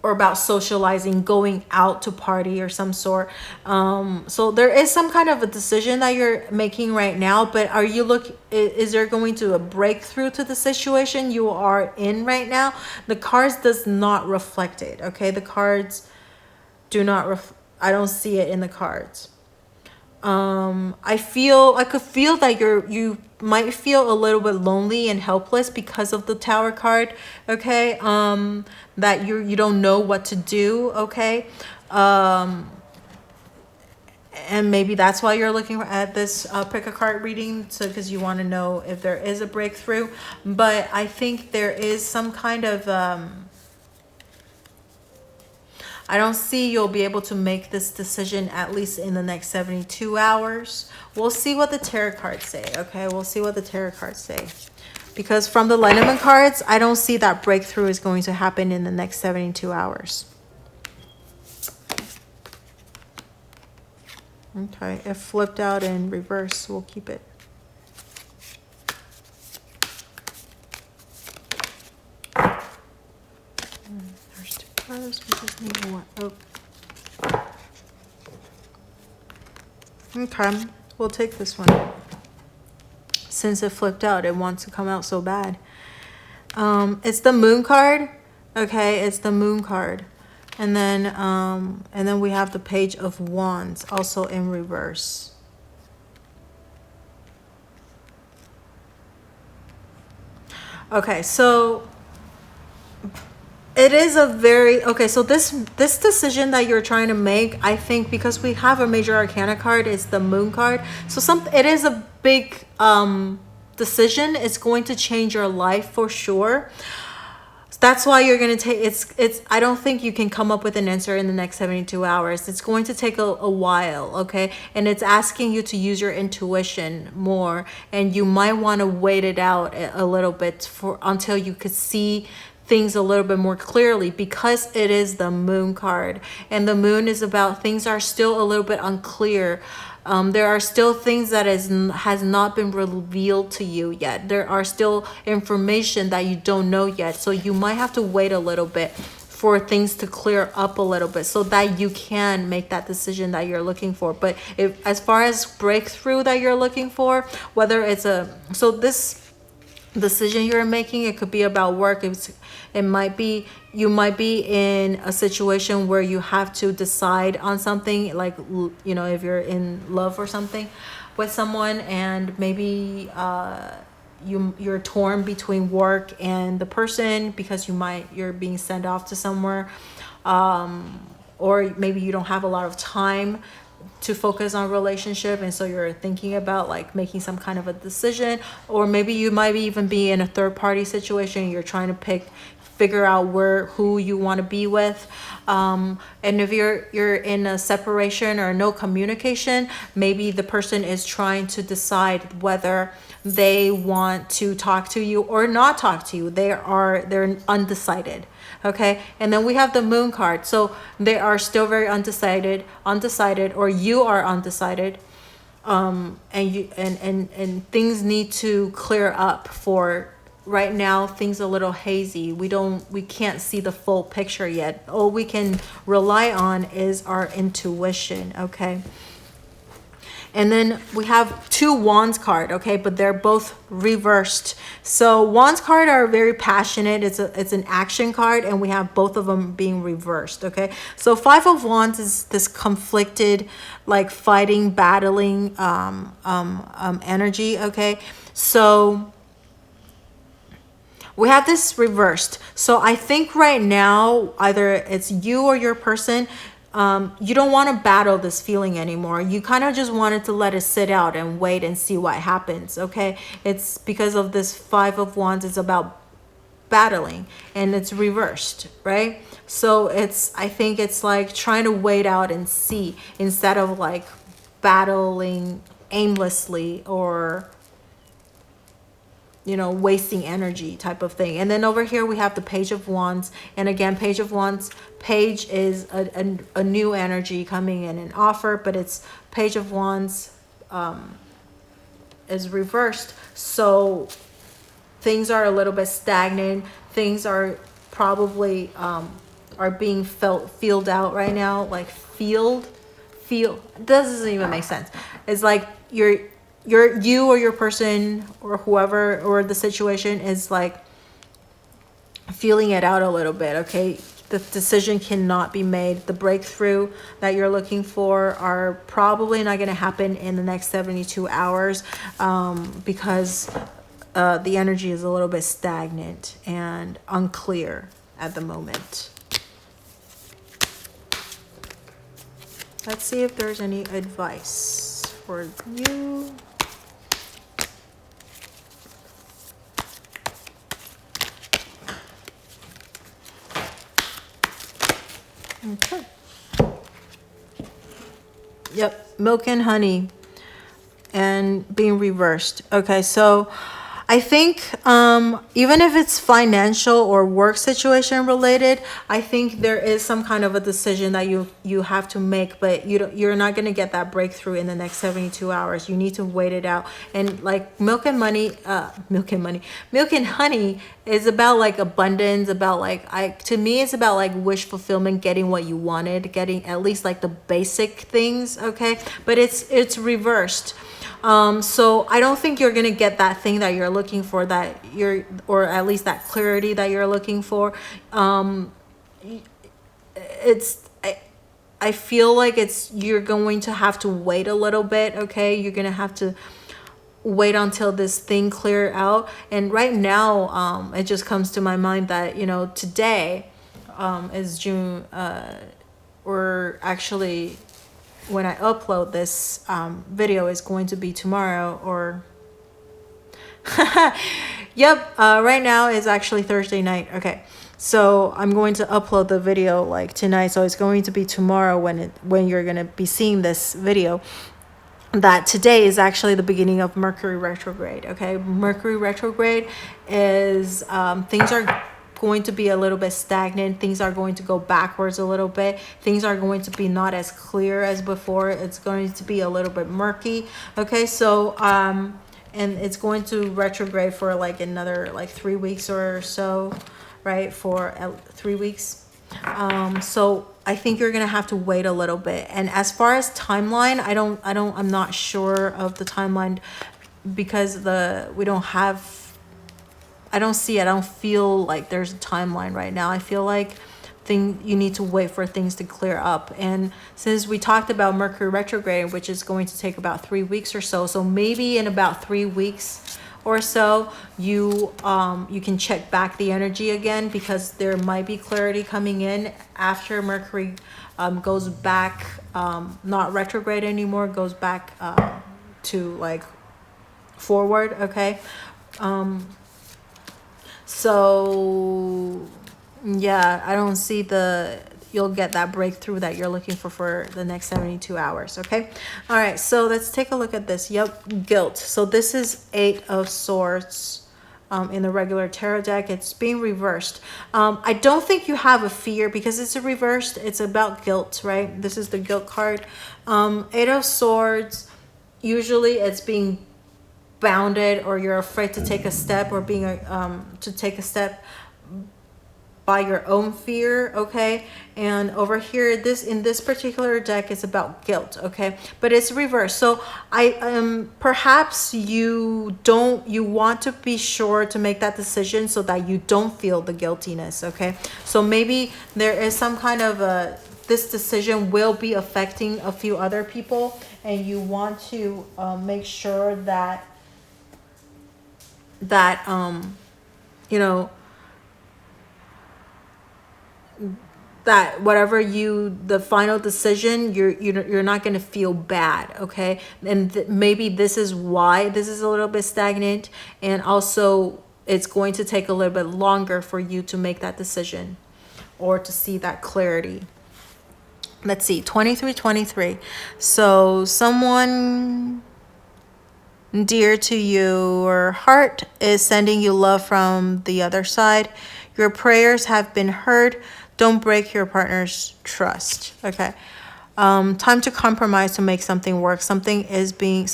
Or about socializing, going out to party or some sort. So there is some kind of a decision that you're making right now, but are you is there going to a breakthrough to the situation you are in right now? The cards does not reflect it, okay? The cards do not I don't see it in the cards. I could feel that you might feel a little bit lonely and helpless because of the Tower card, okay? That you don't know what to do, okay? And maybe that's why you're looking at this pick a card reading, so because you want to know if there is a breakthrough. But I think there is some kind of I don't see you'll be able to make this decision at least in the next 72 hours. We'll see what the tarot cards say, okay? We'll see what the tarot cards say. Because from the Lenormand cards, I don't see that breakthrough is going to happen in the next 72 hours. Okay, it flipped out in reverse. We'll keep it. We just need more. Oh. Okay, we'll take this one. Since it flipped out, it wants to come out so bad. It's the Moon card. Okay, it's the Moon card. And then we have the Page of Wands also in reverse. Okay, so it is a very, okay, so this decision that you're trying to make, I think because we have a Major Arcana card, is the Moon card. So it is a big decision. It's going to change your life for sure. That's why you're going to take, I don't think you can come up with an answer in the next 72 hours. It's going to take a while, okay? And it's asking you to use your intuition more. And you might want to wait it out a little bit until you could see things a little bit more clearly, because it is the Moon card. And the Moon is about things are still a little bit unclear. There are still things that has not been revealed to you yet. There are still information that you don't know yet. So you might have to wait a little bit for things to clear up a little bit so that you can make that decision that you're looking for. But as far as breakthrough that you're looking for, whether it's this decision you're making, it could be about work. You might be in a situation where you have to decide on something, like, if you're in love or something with someone, and maybe you're torn between work and the person because you're being sent off to somewhere, or maybe you don't have a lot of time to focus on relationship, and so you're thinking about like making some kind of a decision. Or maybe you might even be in a third party situation. You're trying to figure out who you want to be with, and if you're in a separation or no communication, maybe the person is trying to decide whether they want to talk to you or not talk to you. They're undecided. Okay, and then we have the moon card. So they are still very undecided, or you are undecided, and things need to clear up. For right now, things a little hazy. We can't see the full picture yet. All we can rely on is our intuition. Okay. And then we have 2 wands card, okay, but they're both reversed. So wands card are very passionate. It's an action card, and we have both of them being reversed, okay. So 5 of wands is this conflicted, like fighting, battling energy, okay. So we have this reversed. So I think right now, either it's you or your person, you don't want to battle this feeling anymore. You kind of just wanted to let it sit out and wait and see what happens, okay? It's because of this 5 of wands. It's about battling, and it's reversed, right? So I think it's like trying to wait out and see, instead of like battling aimlessly or wasting energy type of thing. And then over here we have the Page of Wands. And again, Page of Wands, Page is a new energy coming in, an offer, but it's Page of Wands is reversed. So things are a little bit stagnant. Things are probably are being filled out right now. Like feel doesn't even make sense. It's like you or your person or whoever or the situation is like feeling it out a little bit, okay? The decision cannot be made. The breakthrough that you're looking for are probably not going to happen in the next 72 hours because the energy is a little bit stagnant and unclear at the moment. Let's see if there's any advice for you. Okay. Yep, milk and honey and being reversed. Okay, so I think even if it's financial or work situation related, I think there is some kind of a decision that you have to make, but you're not going to get that breakthrough in the next 72 hours. You need to wait it out. And like milk and honey is about like abundance, about like to me it's about like wish fulfillment, getting what you wanted, getting at least like the basic things, okay? But it's reversed. So I don't think you're gonna get that thing that you're looking for, or at least that clarity that you're looking for. I feel like you're going to have to wait a little bit, okay? You're gonna have to wait until this thing clear out. And right now, it just comes to my mind that today is June, or actually, when I upload this video is going to be tomorrow, or yep, right now is actually Thursday night. Okay, so I'm going to upload the video like tonight, so it's going to be tomorrow when you're gonna be seeing this video. That today is actually the beginning of Mercury retrograde. Okay, Mercury retrograde is things are going to be a little bit stagnant. Things are going to go backwards a little bit. Things are going to be not as clear as before. It's going to be a little bit murky. Okay, so and it's going to retrograde for like another like 3 weeks or so, right? For 3 weeks. So I think you're gonna have to wait a little bit. And as far as timeline, I'm not sure of the timeline, because I don't feel like there's a timeline right now. I feel like you need to wait for things to clear up. And since we talked about Mercury retrograde, which is going to take about 3 weeks or so, so maybe in about 3 weeks or so, you can check back the energy again, because there might be clarity coming in after Mercury goes back, not retrograde anymore, goes back to like forward. Okay, so yeah, I don't see you'll get that breakthrough that you're looking for the next 72 hours. Okay, all right, so let's take a look at this. Yep, guilt. So this is 8 of Swords in the regular tarot deck. It's being reversed. I don't think you have a fear because it's reversed. It's about guilt, right? This is the guilt card. 8 of Swords, usually it's being bounded, or you're afraid to take a step, or being to take a step by your own fear. Okay, and over here, in this particular deck, it's about guilt. Okay, but it's reversed. So perhaps you want to be sure to make that decision so that you don't feel the guiltiness. Okay, so maybe there is some kind of this decision will be affecting a few other people, and you want to make sure that you know, that whatever the final decision, you're not going to feel bad. Okay, and maybe this is why this is a little bit stagnant, and also it's going to take a little bit longer for you to make that decision or to see that clarity. Let's see, 23. So someone dear to your heart is sending you love from the other side. Your prayers have been heard. Don't break your partner's trust. Okay, time to compromise to make something work. Someone is being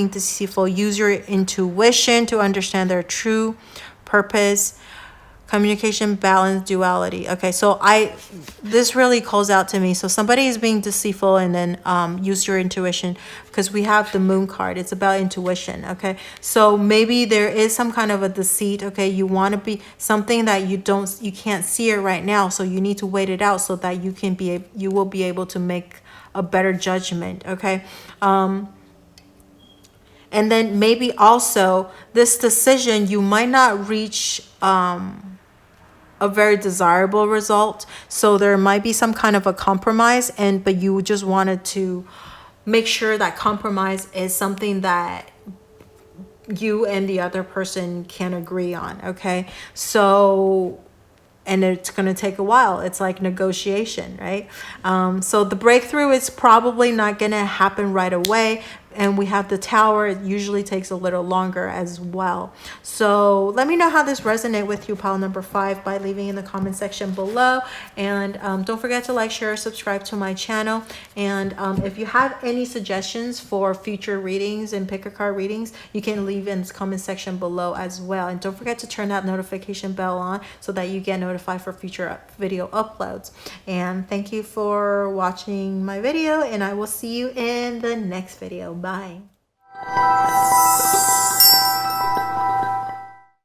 deceitful. Use your intuition to understand their true purpose. Communication, balance, duality. Okay, so this really calls out to me. So somebody is being deceitful, and then use your intuition, because we have the Moon card. It's about intuition. Okay, so maybe there is some kind of a deceit. Okay, you want to be something that you can't see it right now, so you need to wait it out so that you will be able to make a better judgment. Okay, and then maybe also this decision, you might not reach a very desirable result, so there might be some kind of a compromise, but you just wanted to make sure that compromise is something that you and the other person can agree on. Okay, so, and it's going to take a while. It's like negotiation, right? So the breakthrough is probably not going to happen right away. And we have the Tower. It usually takes a little longer as well. So let me know how this resonates with you, pile number 5, by leaving in the comment section below. And don't forget to like, share, subscribe to my channel. And if you have any suggestions for future readings and pick a card readings, you can leave in the comment section below as well. And don't forget to turn that notification bell on so that you get notified for future video uploads. And thank you for watching my video, and I will see you in the next video. Bye.